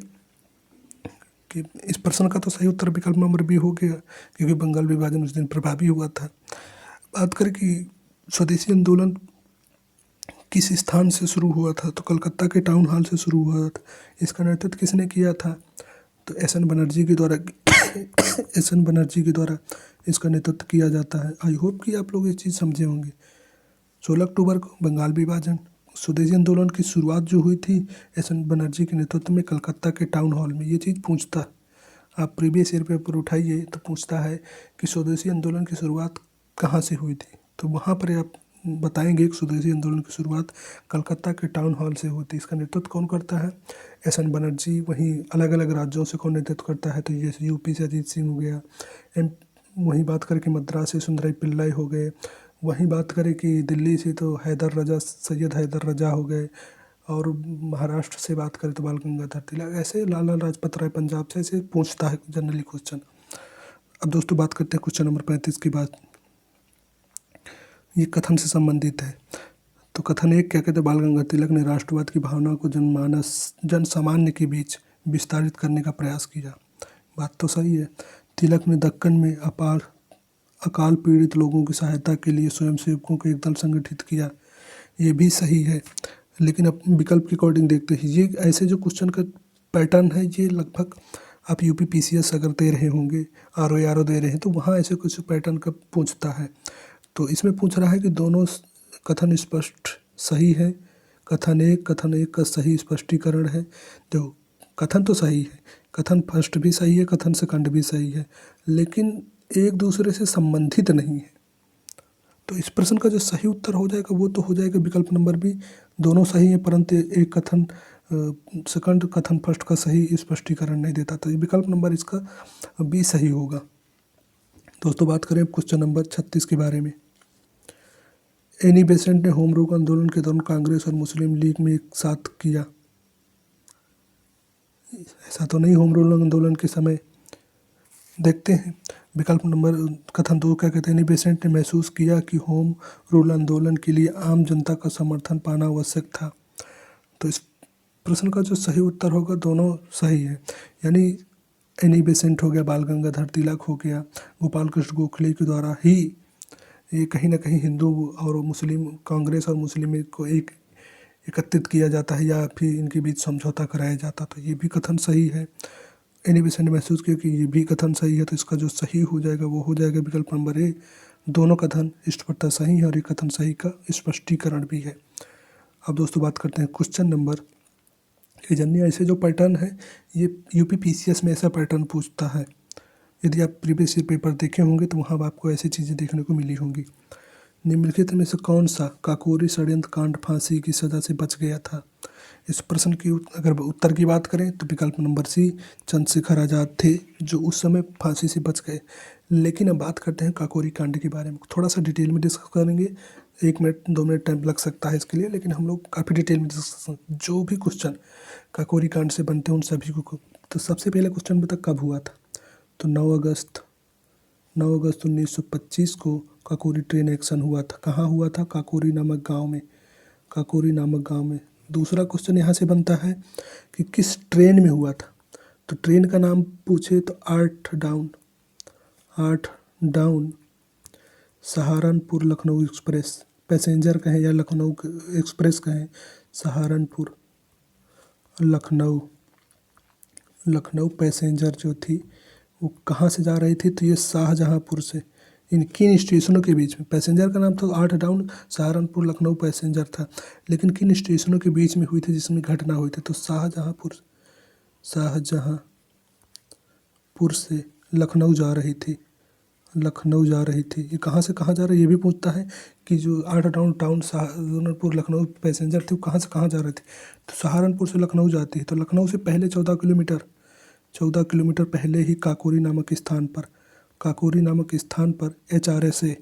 S1: कि इस प्रश्न का तो सही उत्तर विकल्प नंबर बी हो गया, क्योंकि बंगाल विभाजन उस दिन प्रभावी हुआ था। बात करें कि स्वदेशी आंदोलन किस स्थान से शुरू हुआ था, तो कलकत्ता के टाउन हॉल से शुरू हुआ था। इसका नेतृत्व किसने किया था? तो एस एन बनर्जी के द्वारा इसका नेतृत्व किया जाता है। आई होप कि आप लोग ये चीज़ समझे होंगे। 16 अक्टूबर को बंगाल विभाजन, स्वदेशी आंदोलन की शुरुआत जो हुई थी एस एन बनर्जी के नेतृत्व में कलकत्ता के टाउन हॉल में। ये चीज़ पूछता, आप प्रीवियस ईयर पेपर उठाइए तो पूछता है कि स्वदेशी आंदोलन की शुरुआत कहाँ से हुई थी, तो वहाँ पर आप बताएंगे कि स्वदेशी आंदोलन की शुरुआत कलकत्ता के टाउन हॉल से हुई थी। इसका नेतृत्व कौन करता है? S N Banerjee. वहीं अलग अलग राज्यों से कौन नेतृत्व करता है? तो जैसे यूपी से अजीत सिंह हो गया, वहीं बात करें कि मद्रास से सुंदराई पिल्लाई हो गए, वहीं बात करें कि दिल्ली से तो सैयद हैदर रजा हो गए, और महाराष्ट्र से बात करें तो बाल गंगाधर तिलक। ऐसे लाला लाजपत राय पंजाब से, ऐसे पूछता है जनरली क्वेश्चन। अब दोस्तों बात करते हैं क्वेश्चन नंबर 35 की बात। ये कथन से संबंधित है। तो कथन एक क्या कहते हैं? बाल गंगाधर तिलक ने राष्ट्रवाद की भावना को जन सामान्य के बीच विस्तारित करने का प्रयास किया। बात तो सही है। तिलक ने दक्कन में अकाल पीड़ित लोगों की सहायता के लिए स्वयंसेवकों का एक दल संगठित किया। ये भी सही है। लेकिन अब विकल्प के अकॉर्डिंग देखते हैं, ये ऐसे जो क्वेश्चन का पैटर्न है ये लगभग आप यूपी पीसीएस अगर दे रहे होंगे, आरओ दे रहे हैं, तो वहाँ ऐसे कुछ पैटर्न का पूछता है। तो इसमें पूछ रहा है कि दोनों कथन स्पष्ट सही है। कथन एक का सही स्पष्टीकरण है। तो कथन तो सही है, कथन फर्स्ट भी सही है, कथन सेकंड भी सही है, लेकिन एक दूसरे से संबंधित नहीं है। तो इस प्रश्न का जो सही उत्तर हो जाएगा वो तो हो जाएगा विकल्प नंबर बी। दोनों सही है, परंतु एक कथन सेकंड कथन फर्स्ट का सही स्पष्टीकरण नहीं देता। तो विकल्प नंबर इसका बी सही होगा। दोस्तों बात करें क्वेश्चन नंबर 36 के बारे में। एनी बेसेंट ने होम रूल आंदोलन के दौरान कांग्रेस और मुस्लिम लीग में एक साथ किया। ऐसा तो नहीं, होम रूल आंदोलन के समय। देखते हैं विकल्प नंबर कथन 2 क्या कहते हैं? एनी बेसेंट ने महसूस किया कि होम रूल आंदोलन के लिए आम जनता का समर्थन पाना आवश्यक था। तो इस प्रश्न का जो सही उत्तर होगा दोनों सही है, यानी एनी बेसेंट हो गया, बाल गंगाधर तिलक हो गया, गोपाल कृष्ण गोखले के द्वारा ही ये कहीं ना कहीं हिंदू और मुस्लिम, कांग्रेस और मुस्लिम को एकत्रित किया जाता है, या फिर इनके बीच समझौता कराया जाता। तो ये भी कथन सही है। एनी बेसेंट ने महसूस किया कि ये भी कथन सही है। तो इसका जो सही हो जाएगा वो हो जाएगा विकल्प नंबर ए। दोनों कथन स्पष्टता सही है और ये कथन सही का स्पष्टीकरण भी है। अब दोस्तों बात करते हैं क्वेश्चन नंबर जन्य। ऐसे जो पैटर्न है ये यूपी पीसीएस में ऐसा पैटर्न पूछता है। यदि आप प्रीवियस ईयर पेपर देखे होंगे तो वहाँ आपको ऐसी चीज़ें देखने को मिली होंगी। निम्नलिखित में से कौन सा काकोरी षड्यंत्र कांड फांसी की सज़ा से बच गया था? इस प्रश्न की अगर उत्तर की बात करें तो विकल्प नंबर सी चंद्रशेखर आज़ाद थे, जो उस समय फांसी से बच गए। लेकिन अब बात करते हैं काकोरी कांड के बारे में, थोड़ा सा डिटेल में डिस्कस करेंगे। 1 मिनट 2 मिनट टाइम लग सकता है इसके लिए, लेकिन हम लोग काफ़ी डिटेल में डिस्कस, जो भी क्वेश्चन काकोरी कांड से बनते हैं उन सभी को। तो सबसे पहले क्वेश्चन बता कब हुआ था, तो 9 अगस्त 1925 को काकोरी ट्रेन एक्शन हुआ था। कहाँ हुआ था, काकोरी नामक गांव में, काकोरी नामक गांव में। दूसरा क्वेश्चन यहाँ से बनता है कि किस ट्रेन में हुआ था, तो ट्रेन का नाम पूछे तो 8 down Saharanpur Lucknow express, passenger कहें या लखनऊ एक्सप्रेस कहें, सहारनपुर लखनऊ पैसेंजर जो थी वो कहाँ से जा रही थी, तो ये शाहजहाँपुर से। इन किन स्टेशनों के बीच में, पैसेंजर का नाम तो 8 डाउन सहारनपुर लखनऊ पैसेंजर था, लेकिन किन स्टेशनों के बीच में हुई थी जिसमें घटना हुई थी, तो शाहजहाँपुर से लखनऊ जा रही थी, ये कहाँ से कहाँ जा रही है ये भी पूछता है कि जो 8 डाउन सहारनपुर लखनऊ पैसेंजर थी वो कहाँ से कहाँ जा रही थी, तो सहारनपुर से लखनऊ जाती है। तो लखनऊ से पहले 14 किलोमीटर पहले ही काकोरी नामक स्थान पर HRSA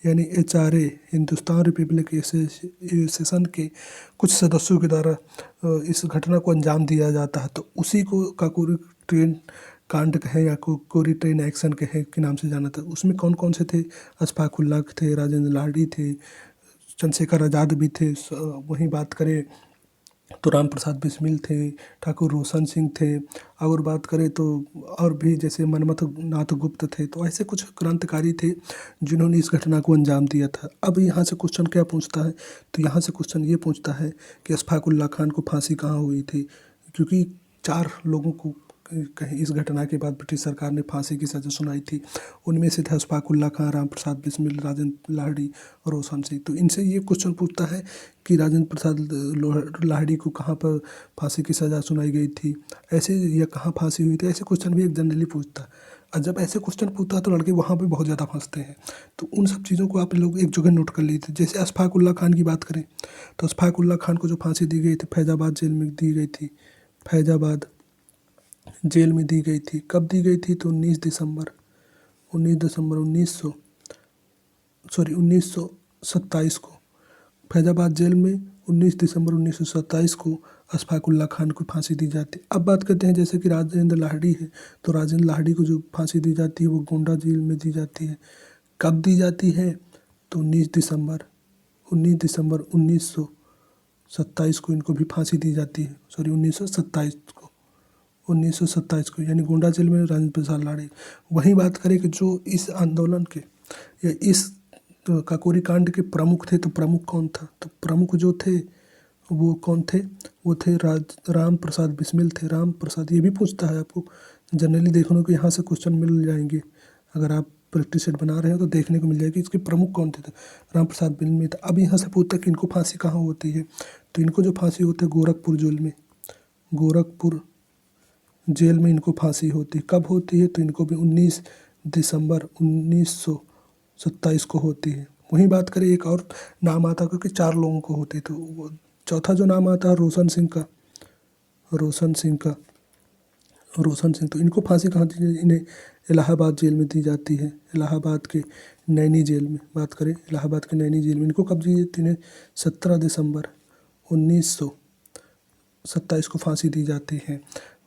S1: यानी HRA हिंदुस्तान रिपब्लिक एसोसिएशन के कुछ सदस्यों के द्वारा इस घटना को अंजाम दिया जाता है। तो उसी को काकोरी ट्रेन कांड कहें या काकोरी ट्रेन एक्शन कहें के नाम से जाना था। उसमें कौन कौन से थे, अशफाक उल्लाह थे, राजेंद्र लाहिड़ी थे, चंद्रशेखर आज़ाद भी थे। वहीं बात करें तो राम प्रसाद बिस्मिल थे, ठाकुर रोशन सिंह थे, और बात करें तो और भी जैसे मनमथ नाथ गुप्त थे। तो ऐसे कुछ क्रांतिकारी थे जिन्होंने इस घटना को अंजाम दिया था। अब यहाँ से क्वेश्चन क्या पूछता है, तो यहाँ से क्वेश्चन ये पूछता है कि अशफाक उल्लाह खान को फांसी कहाँ हुई थी, क्योंकि 4 लोगों को कहीं इस घटना के बाद ब्रिटिश सरकार ने फांसी की सज़ा सुनाई थी। उनमें से थे अशफाक उल्लाह खान, राम प्रसाद बिस्मिल, राजेंद्र लाहिड़ी और रोशन सिंह। तो इनसे ये क्वेश्चन पूछता है कि राजेंद्र प्रसाद लाहिड़ी को कहाँ पर फांसी की सज़ा सुनाई गई थी, ऐसे या कहाँ फांसी हुई थी, ऐसे क्वेश्चन भी एक जनरली पूछता है। और जब ऐसे क्वेश्चन पूछता है तो लड़के वहाँ पे बहुत ज़्यादा फंसते हैं। तो उन सब चीज़ों को आप लोग एक जगह नोट कर लीजिए। जैसे अशफाक उल्लाह खान की बात करें तो अशफाक उल्लाह खान को जो फांसी दी गई थी फैज़ाबाद जेल में दी गई थी, फैज़ाबाद जेल में दी गई थी। कब दी गई थी, तो 1927 को फैज़ाबाद जेल में 19 दिसंबर 1927 को अशफाक उल्लाह खान को फांसी दी जाती है। अब बात करते हैं जैसे कि राजेंद्र लाहिड़ी है, तो राजेंद्र लाहिड़ी को जो फांसी दी जाती है वो गोंडा जेल में दी जाती है। कब दी जाती है, तो 19 दिसंबर 1927 को इनको भी फांसी दी जाती है। 1927 को यानी गोंडा जेल में राजेंद्र प्रसाद लाहिड़ी। वहीं बात करें कि जो इस आंदोलन के या इस काकोरी कांड के प्रमुख थे, तो प्रमुख कौन था, तो प्रमुख जो थे वो कौन थे, वो थे राम प्रसाद बिस्मिल थे। राम प्रसाद, ये भी पूछता है आपको जनरली, देखने को यहाँ से क्वेश्चन मिल जाएंगे। अगर आप प्रैक्टिस सेट बना रहे हो तो देखने को मिल जाएगी इसके प्रमुख कौन थे, तो राम प्रसाद बिस्मिल था। अब यहाँ से पूछता है कि इनको फांसी कहाँ होती है, तो इनको जो फांसी होती है गोरखपुर जेल में इनको फांसी होती है। कब होती है, तो इनको भी 19 दिसंबर 1927 को होती है। वहीं बात करें एक और नाम आता है, क्योंकि 4 लोगों को होती है, तो वो चौथा जो नाम आता है रोशन सिंह। तो इनको फांसी कहाँ दी जाती है, इन्हें इलाहाबाद जेल में दी जाती है। इलाहाबाद के नैनी जेल में बात करें, इलाहाबाद के नैनी जेल में इनको कब दी जाती है, इन्हें 17 दिसंबर 1927 को फांसी दी जाती है।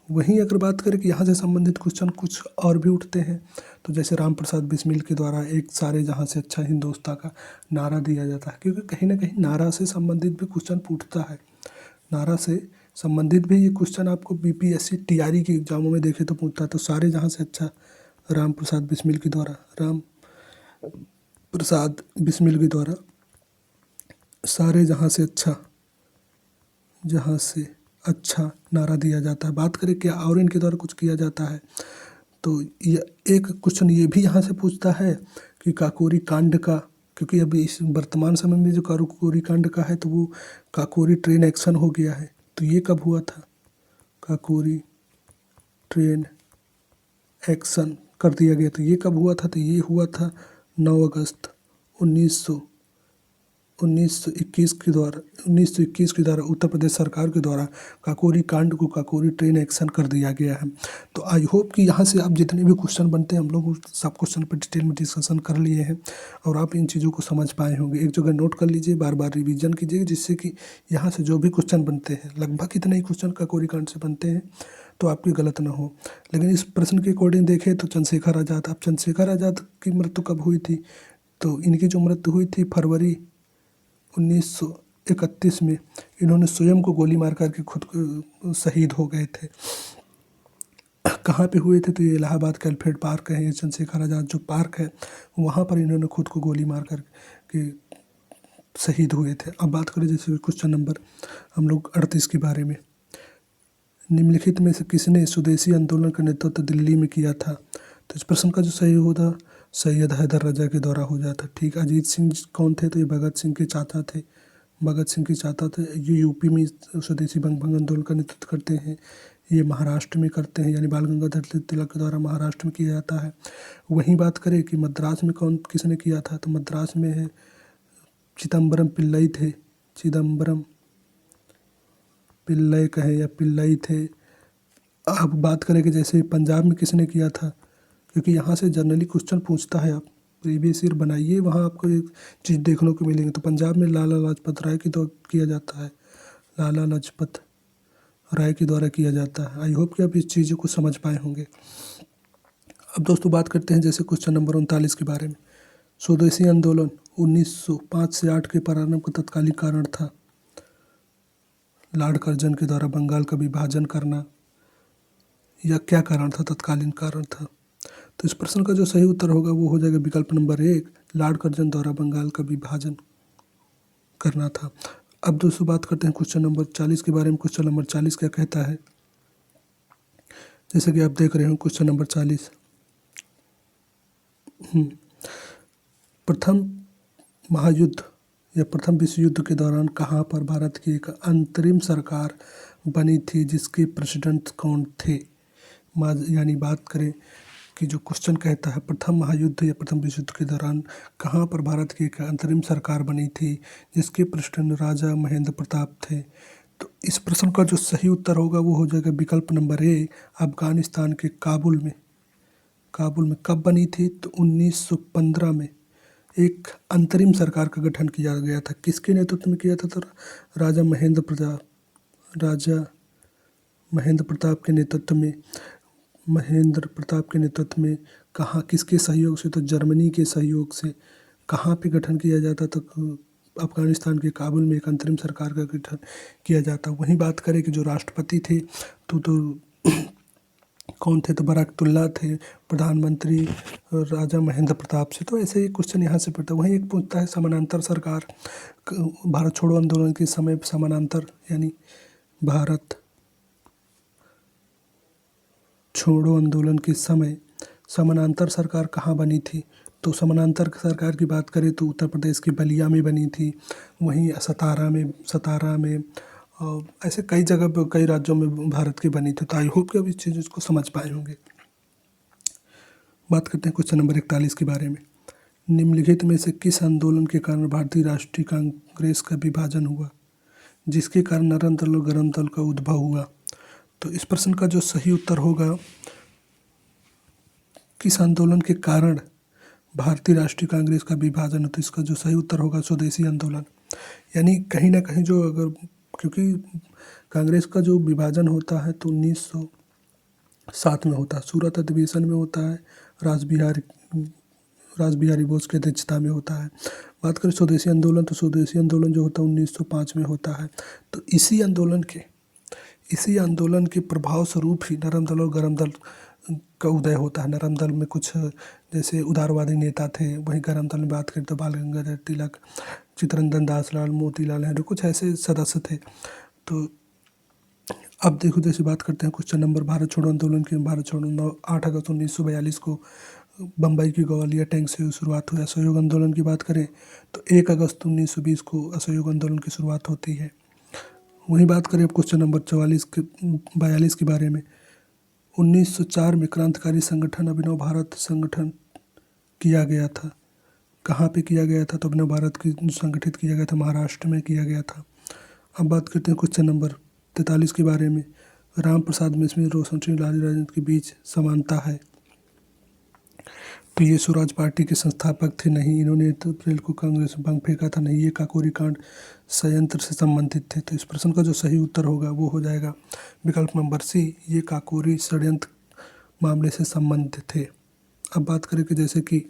S1: वहीं अगर बात करें कि यहाँ से संबंधित क्वेश्चन कुछ और भी उठते हैं, तो जैसे राम प्रसाद बिस्मिल के द्वारा एक सारे जहाँ से अच्छा हिंदुस्तान का नारा दिया जाता है, क्योंकि कहीं ना कहीं नारा से संबंधित भी क्वेश्चन पूछता है। नारा से संबंधित भी ये क्वेश्चन आपको BPSC TRE के एग्जामों में देखे तो पूछता है। तो सारे जहाँ से अच्छा राम प्रसाद बिस्मिल के द्वारा सारे जहाँ से अच्छा नारा दिया जाता है। बात करें क्या और इनके द्वारा कुछ किया जाता है, तो ये एक क्वेश्चन ये भी यहाँ से पूछता है कि काकोरी कांड का, क्योंकि अभी इस वर्तमान समय में जो काकोरी कांड का है तो वो काकोरी ट्रेन एक्शन हो गया है, तो ये कब हुआ था, काकोरी ट्रेन एक्शन कर दिया गया, तो ये कब हुआ था, तो ये हुआ था 9 अगस्त 1921 के द्वारा उत्तर प्रदेश सरकार के द्वारा काकोरी कांड को काकोरी ट्रेन एक्शन कर दिया गया है। तो आई होप कि यहाँ से आप जितने भी क्वेश्चन बनते हैं हम लोग सब क्वेश्चन पर डिटेल में डिस्कशन कर लिए हैं और आप इन चीज़ों को समझ पाए होंगे। एक जगह नोट कर लीजिए, बार बार रिवीजन कीजिए, जिससे कि यहाँ से जो भी क्वेश्चन बनते हैं लगभग इतने ही क्वेश्चन काकोरी कांड से बनते हैं, तो आपकी गलत ना हो। लेकिन इस प्रश्न के अकॉर्डिंग देखें तो चंद्रशेखर आज़ाद, अब चंद्रशेखर आज़ाद की मृत्यु कब हुई थी? तो इनकी जो मृत्यु हुई थी फरवरी 1931 में। इन्होंने स्वयं को गोली मार करके खुद शहीद हो गए थे। कहाँ पे हुए थे? तो ये इलाहाबाद का अल्फ्रेड पार्क है, ये चंद्रशेखर आज़ाद जो पार्क है वहाँ पर इन्होंने खुद को गोली मार कर के शहीद हुए थे। अब बात करें जैसे क्वेश्चन नंबर हम लोग 38 के बारे में। निम्नलिखित में से किसने स्वदेशी आंदोलन का नेतृत्व दिल्ली में किया था? तो इस प्रश्न का जो सही होगा सैयद हैदर रजा के द्वारा हो जाता। ठीक, अजीत सिंह कौन थे? तो ये भगत सिंह के चाचा थे। भगत सिंह के चाचा थे। ये यूपी में स्वदेशी भंग आंदोलन का नेतृत्व करते हैं। ये महाराष्ट्र में करते हैं, यानी बाल गंगाधर तिलक के द्वारा महाराष्ट्र में किया जाता है। वहीं बात करें कि मद्रास में किसने किया था? तो मद्रास में है चिदम्बरम पिल्लई थे। चिदम्बरम पिल्लई कहें या पिल्लई थे। अब बात करें कि जैसे पंजाब में किसने किया था, क्योंकि यहाँ से जनरली क्वेश्चन पूछता है, आप प्रीवियस ईयर बनाइए, वहाँ आपको एक चीज़ देखने को मिलेंगे। तो पंजाब में लाला लाजपत राय के द्वारा किया जाता है। लाला लाजपत राय के द्वारा किया जाता है। आई होप कि आप इस चीज़ों को समझ पाए होंगे। अब दोस्तों बात करते हैं जैसे क्वेश्चन नंबर 39 के बारे में। स्वदेशी आंदोलन 1905 से 8 के प्रारंभ का तत्कालीन कारण था। लॉर्ड कर्जन के द्वारा बंगाल का विभाजन करना, या क्या कारण था? तत्कालीन कारण था। तो इस प्रश्न का जो सही उत्तर होगा वो हो जाएगा विकल्प नंबर 1, लॉर्ड कर्जन द्वारा बंगाल का विभाजन करना था। अब दोस्तों बात करते हैं क्वेश्चन नंबर 40 के बारे में। क्वेश्चन नंबर 40 क्या कहता है? जैसे कि आप देख रहे हो क्वेश्चन नंबर 40, प्रथम महायुद्ध या प्रथम विश्व युद्ध के दौरान कहाँ पर भारत की एक अंतरिम सरकार बनी थी, जिसके प्रेसिडेंट कौन थे? यानी बात करें कि जो क्वेश्चन कहता है प्रथम महायुद्ध या प्रथम विश्व युद्ध के दौरान कहाँ पर भारत की एक अंतरिम सरकार बनी थी, जिसके प्रेसिडेंट राजा महेंद्र प्रताप थे। तो इस प्रश्न का जो सही उत्तर होगा वो हो जाएगा विकल्प नंबर 1, अफगानिस्तान के काबुल में। काबुल में कब बनी थी? तो 1915 में एक अंतरिम सरकार का गठन किया गया था। किसके नेतृत्व में किया था? तो राजा महेंद्र प्रताप के नेतृत्व में। महेंद्र प्रताप के नेतृत्व में कहाँ, किसके सहयोग से? तो जर्मनी के सहयोग से। कहाँ पे गठन किया जाता? तो अफगानिस्तान के काबुल में एक अंतरिम सरकार का गठन किया जाता। वहीं बात करें कि जो राष्ट्रपति थे तो कौन थे? तो बराकतुल्ला थे। प्रधानमंत्री राजा महेंद्र प्रताप से। तो ऐसे ही क्वेश्चन यहाँ से पढ़ता है। वहीं एक पूछता है समानांतर सरकार, भारत छोड़ो आंदोलन के समय समानांतर यानी भारत छोड़ो आंदोलन के समय समानांतर सरकार कहाँ बनी थी? तो समानांतर सरकार की बात करें तो उत्तर प्रदेश के बलिया में बनी थी। वहीं सतारा में और ऐसे कई जगह पर कई राज्यों में भारत की बनी थी। तो आई होप कि अब इस चीज़ को समझ पाए होंगे। बात करते हैं क्वेश्चन नंबर 41 के बारे में। निम्नलिखित में से किस आंदोलन के कारण भारतीय राष्ट्रीय कांग्रेस का विभाजन हुआ, जिसके कारण नरम दल और गरम दल का उद्भव हुआ? तो इस प्रश्न का जो सही उत्तर होगा, किस आंदोलन के कारण भारतीय राष्ट्रीय कांग्रेस का विभाजन होता है, इसका जो सही उत्तर होगा स्वदेशी आंदोलन। यानी कहीं ना कहीं जो अगर, क्योंकि कांग्रेस का जो विभाजन होता है तो 1907 में होता है, सूरत अधिवेशन में होता है, रास बिहारी बोस की अध्यक्षता में होता है। बात करें स्वदेशी आंदोलन तो स्वदेशी आंदोलन जो होता है 1905 में होता है। तो इसी आंदोलन के प्रभाव स्वरूप ही नरम दल और गरम दल का उदय होता है। नरम दल में कुछ जैसे उदारवादी नेता थे, वहीं गरम दल में बात करें तो बाल गंगाधर तिलक, चित्तरंजन दासलाल, मोतीलाल नेहरू, कुछ ऐसे सदस्य थे। तो अब देखो जैसे बात करते हैं क्वेश्चन नंबर भारत छोड़ो आंदोलन की। भारत छोड़ो 8 अगस्त 1942 को बम्बई की ग्वालियर टैंक से शुरुआत हुई। असहयोग आंदोलन की बात करें तो 1 अगस्त 1920 को असहयोग आंदोलन की शुरुआत होती है। वहीं बात करें अब क्वेश्चन नंबर 42 के बारे में। 1904 में क्रांतिकारी संगठन अभिनव भारत संगठन किया गया था। कहाँ पे किया गया था? तो अपने भारत की संगठित किया गया था, महाराष्ट्र में किया गया था। अब बात करते हैं क्वेश्चन नंबर 43 के बारे में। राम प्रसाद बिस्मिल रोशन सिंह लाली राजनीति के बीच समानता है। तो ये स्वराज पार्टी के संस्थापक थे नहीं, इन्होंने तो अप्रैल को कांग्रेस में भंग फेंका था नहीं, ये काकोरी कांड संयंत्र से संबंधित थे। तो इस प्रश्न का जो सही उत्तर होगा वो हो जाएगा विकल्प नंबर सी, ये काकोरी षड्यंत्र मामले से संबंधित थे। अब बात करें कि जैसे कि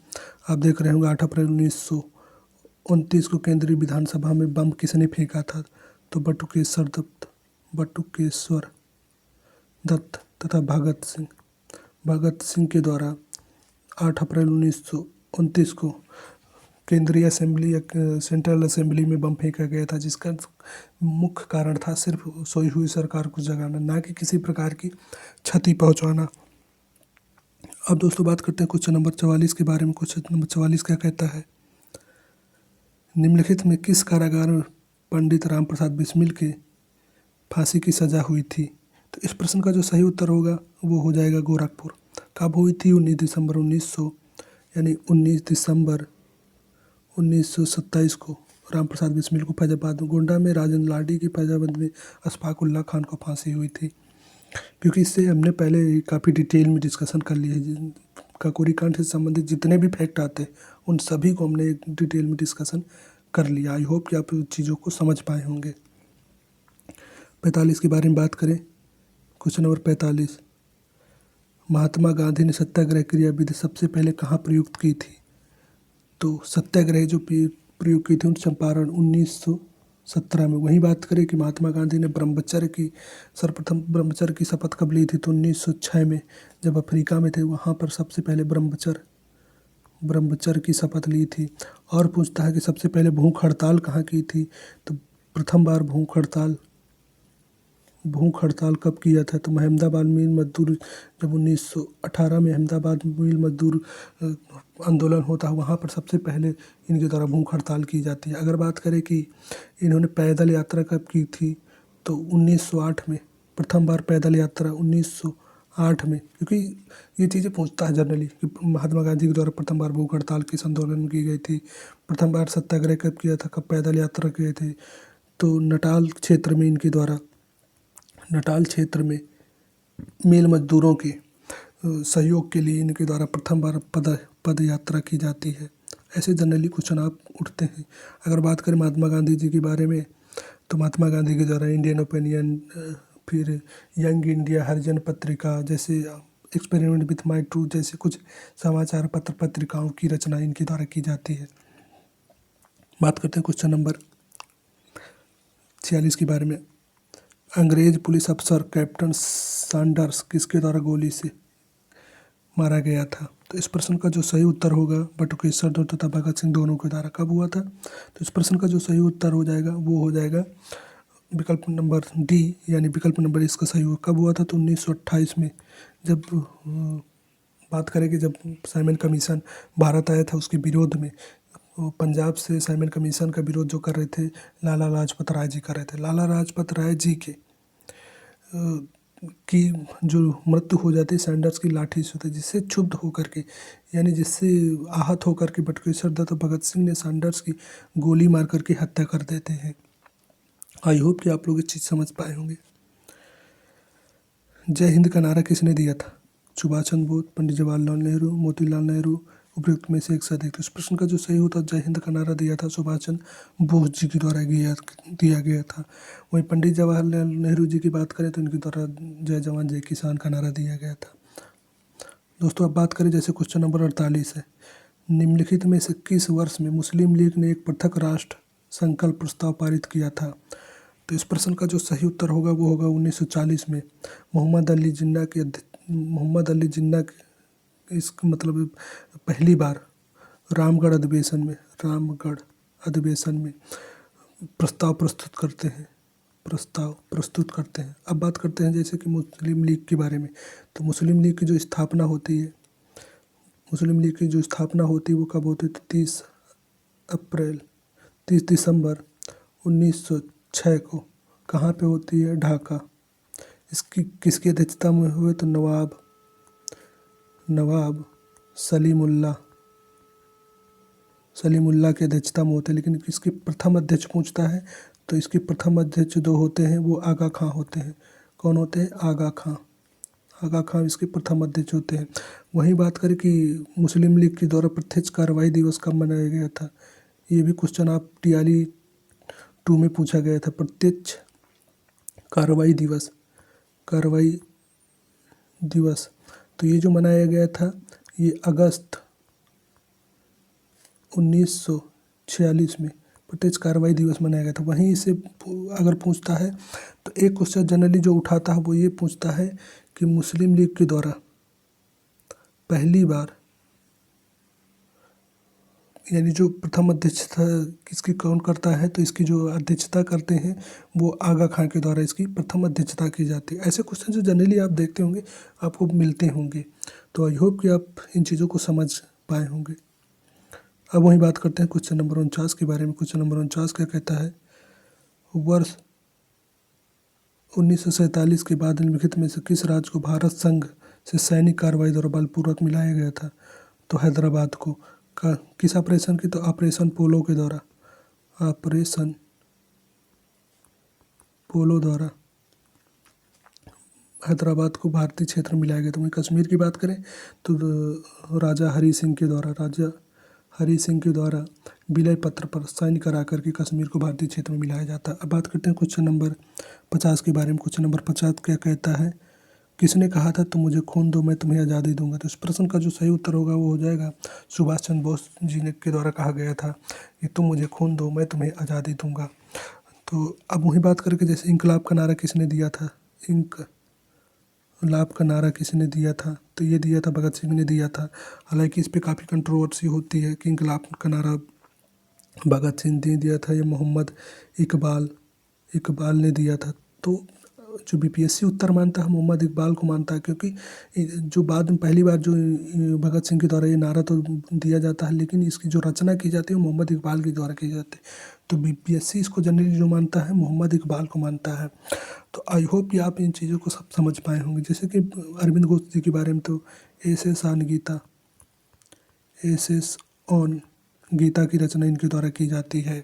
S1: आप देख रहे होंगे 8 अप्रैल 1929 को केंद्रीय विधानसभा में बम किसने फेंका था? तो बटुकेश्वर दत्त तथा भगत सिंह के द्वारा 8 अप्रैल 1929 को केंद्रीय असेंबली या सेंट्रल असेंबली में बम फेंका गया था, जिसका मुख्य कारण था सिर्फ सोई हुई सरकार को जगाना, ना कि किसी प्रकार की क्षति पहुंचाना। अब दोस्तों बात करते हैं क्वेश्चन नंबर 44 के बारे में। क्वेश्चन नंबर 44 क्या कहता है? निम्नलिखित में किस कारागार में पंडित राम प्रसाद बिस्मिल के फांसी की सजा हुई थी? तो इस प्रश्न का जो सही उत्तर होगा वो हो जाएगा गोरखपुर। कब हुई थी? 19 दिसंबर 1927 को राम प्रसाद बिस्मिल को फैजाबाद में, गोंडा में राजेंद्र लाडी की फैजाबाद में अशफाक उल्लाह खान को फांसी हुई थी। क्योंकि इससे हमने पहले काफ़ी डिटेल में डिस्कशन कर लिया है, काकोरी कांड से संबंधित जितने भी फैक्ट आते हैं उन सभी को हमने एक डिटेल में डिस्कशन कर लिया। आई होप कि आप चीज़ों को समझ पाए होंगे। 45 के बारे में बात करें। क्वेश्चन नंबर 45, महात्मा गांधी ने सत्याग्रह क्रियाविधि सबसे पहले कहाँ प्रयुक्त की थी? तो सत्याग्रह जो प्रयोग की थी उन चंपारण 1917 में। वहीं बात करें कि महात्मा गांधी ने सर्वप्रथम ब्रह्मचर्य की शपथ कब ली थी? तो 1906 में, जब अफ्रीका में थे वहाँ पर सबसे पहले ब्रह्मचर्य की शपथ ली थी। और पूछता है कि सबसे पहले भूख हड़ताल कहाँ की थी? तो प्रथम बार भूख हड़ताल कब किया था? तो अहमदाबाद मिल मजदूर, जब 1918 में अहमदाबाद मिल मजदूर आंदोलन होता है वहाँ पर सबसे पहले इनके द्वारा भूख हड़ताल की जाती है। अगर बात करें कि इन्होंने पैदल यात्रा कब की थी, तो 1908 में, प्रथम बार पैदल यात्रा 1908 में। क्योंकि ये चीज़ें पूछता है जनरली कि महात्मा गांधी के द्वारा प्रथम बार भूख हड़ताल किस आंदोलन में की गई थी, प्रथम बार सत्याग्रह कब किया था, कब पैदल यात्रा किए थे। तो नटाल क्षेत्र में मिल मजदूरों के सहयोग के लिए इनके द्वारा प्रथम बार पद यात्रा की जाती है। ऐसे जनरली क्वेश्चन आप उठते हैं। अगर बात करें महात्मा गांधी जी के बारे में, तो महात्मा गांधी के द्वारा इंडियन ओपिनियन, फिर यंग इंडिया, हरिजन पत्रिका जैसे, एक्सपेरिमेंट विथ माई ट्रूथ जैसे कुछ समाचार पत्रिकाओं की रचना इनके द्वारा की जाती है। बात करते हैं क्वेश्चन नंबर 46 के बारे में। अंग्रेज पुलिस अफसर कैप्टन सैंडर्स किसके द्वारा गोली से मारा गया था? तो इस प्रश्न का जो सही उत्तर होगा बटुकेश्वर दत्त तथा भगत सिंह दोनों के द्वारा। कब हुआ था? तो इस प्रश्न का जो सही उत्तर हो जाएगा वो हो जाएगा विकल्प नंबर डी, यानी विकल्प नंबर इसका सही होगा। कब हुआ था? तो 1928 में, जब बात करें कि जब साइमन कमीशन भारत आया था उसके विरोध में, पंजाब से साइमन कमीशन का विरोध जो कर रहे थे लाला लाजपत राय जी कर रहे थे। लाला लाजपत राय जी की जो मृत्यु हो जाती है सैंडर्स की लाठी से होती है, जिससे क्षुब्ध होकर के, यानी जिससे आहत होकर के बटुकेश्वर दत्त भगत सिंह ने सैंडर्स की गोली मार करके हत्या कर देते हैं। आई होप कि आप लोग ये चीज़ समझ पाए होंगे। जय हिंद का नारा किसने दिया था? सुभाष चंद्र बोस, पंडित जवाहरलाल नेहरू, मोतीलाल नेहरू, उपयुक्त में से एक से अधिक। तो इस प्रश्न का जो सही होता है, जय हिंद का नारा दिया था सुभाष चंद्र बोस जी के द्वारा दिया गया था। वहीं पंडित जवाहरलाल नेहरू जी की बात करें तो इनके द्वारा जय जवान जय किसान का नारा दिया गया था। दोस्तों अब बात करें जैसे क्वेश्चन नंबर 48 है, निम्नलिखित में से किस वर्ष में मुस्लिम लीग ने एक पृथक राष्ट्र संकल्प प्रस्ताव पारित किया था? तो इस प्रश्न का जो सही उत्तर होगा वो होगा 1940 में। मोहम्मद अली जिन्ना के इसका मतलब पहली बार रामगढ़ अधिवेशन में प्रस्ताव प्रस्तुत करते हैं। अब बात करते हैं जैसे कि मुस्लिम लीग के बारे में। तो मुस्लिम लीग की जो स्थापना होती है वो कब होती है? 30 दिसंबर 1906 को। कहाँ पे होती है? ढाका। इसकी किसकी अध्यक्षता में हुए? तो नवाब सलीमुल्लाह सलीमुल्लाह की अध्यक्षता में होते हैं, लेकिन इसके प्रथम अध्यक्ष पूछता है तो इसके प्रथम अध्यक्ष जो होते हैं वो आगा खां होते हैं। कौन होते हैं? आगा खां। आगा खां इसके प्रथम अध्यक्ष होते हैं। वहीं बात करें कि मुस्लिम लीग के द्वारा प्रत्यक्ष कार्रवाई दिवस कब मनाया गया था, ये भी क्वेश्चन आप टीआरई 2 में पूछा गया था। प्रत्यक्ष कार्रवाई दिवस, कार्रवाई दिवस, तो ये जो मनाया गया था ये अगस्त 1946 में प्रत्यक्ष कार्रवाई दिवस मनाया गया था। वहीं इसे अगर पूछता है तो एक क्वेश्चन जनरली जो उठाता है वो ये पूछता है कि मुस्लिम लीग के द्वारा पहली बार, यानी जो प्रथम अध्यक्षता किसकी कौन करता है, तो इसकी जो अध्यक्षता करते हैं वो आगा खां के द्वारा इसकी प्रथम अध्यक्षता की जाती है। ऐसे क्वेश्चन जो जनरली आप देखते होंगे आपको मिलते होंगे, तो आई होप कि आप इन चीज़ों को समझ पाए होंगे। अब वहीं बात करते हैं क्वेश्चन नंबर 49 के बारे में। क्वेश्चन नंबर 49 क्या कहता है? वर्ष 1947 के बाद निम्नलिखित में से किस राज्य को भारत संघ से सैनिक कार्रवाई द्वारा बलपूर्वक मिलाया गया था? तो हैदराबाद को। किस ऑपरेशन की? तो ऑपरेशन पोलो के द्वारा, ऑपरेशन पोलो द्वारा हैदराबाद को भारतीय क्षेत्र में मिलाया गया था। वहीं कश्मीर की बात करें तो राजा हरि सिंह के द्वारा, राजा हरि सिंह के द्वारा विलय पत्र पर साइन करा करके कश्मीर को भारतीय क्षेत्र में मिलाया जाता है। अब बात करते हैं क्वेश्चन नंबर 50 के बारे में। क्वेश्चन नंबर 50 क्या कहता है? किसने कहा था तुम मुझे खून दो मैं तुम्हें आज़ादी दूंगा? तो इस प्रश्न का जो सही उत्तर होगा वो हो जाएगा सुभाष चंद्र बोस जी ने के द्वारा कहा गया था कि तुम मुझे खून दो मैं तुम्हें आज़ादी दूंगा। तो अब वही बात करके, जैसे इंकलाब का नारा किसने दिया था? इंकलाब का नारा किसने दिया था? तो ये दिया था भगत सिंह ने दिया था। हालांकि इस पर काफ़ी कंट्रोवर्सी होती है कि इंकलाब का नारा भगत सिंह ने दिया था या मोहम्मद इकबाल ने दिया था। तो जो बीपीएससी उत्तर मानता है मोहम्मद इकबाल को मानता है, क्योंकि जो बाद में पहली बार जो भगत सिंह के द्वारा ये नारा तो दिया जाता है, लेकिन इसकी जो रचना की जाती है वो मोहम्मद इकबाल के द्वारा की जाती है। तो बीपीएससी इसको जनरली जो मानता है मोहम्मद इकबाल को मानता है। तो आई होप कि आप इन चीज़ों को सब समझ पाए होंगे। जैसे कि अरविंद घोष जी के बारे में, तो एस ऑन गीता की रचना इनके द्वारा की जाती है।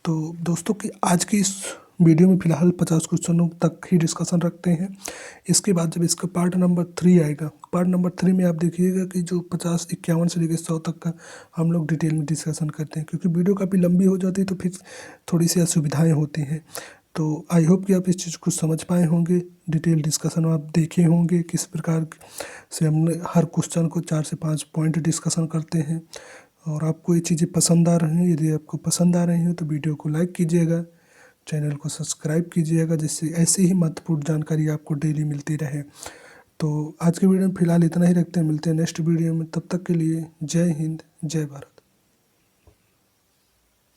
S1: तो दोस्तों की आज की इस वीडियो में फ़िलहाल 50 क्वेश्चनों तक ही डिस्कशन रखते हैं। इसके बाद जब इसका पार्ट नंबर 3 आएगा, पार्ट नंबर 3 में आप देखिएगा कि जो 50, 51 से लेकर 100 तक का हम लोग डिटेल में डिस्कशन करते हैं, क्योंकि वीडियो काफ़ी लंबी हो जाती है तो फिर थोड़ी सी असुविधाएँ होती हैं। तो आई होप कि आप इस चीज़ को समझ पाए होंगे। डिटेल डिस्कशन आप देखे होंगे किस प्रकार से हमने हर क्वेश्चन को 4 से 5 पॉइंट डिस्कशन करते हैं। और आपको ये चीज़ें पसंद आ रही हैं, यदि आपको पसंद आ रही हैं तो वीडियो को लाइक कीजिएगा, चैनल को सब्सक्राइब कीजिएगा, जिससे ऐसे ही महत्वपूर्ण जानकारी आपको डेली मिलती रहे। तो आज के वीडियो में फ़िलहाल इतना ही रखते हैं, मिलते हैं नेक्स्ट वीडियो में। तब तक के लिए जय हिंद, जय भारत।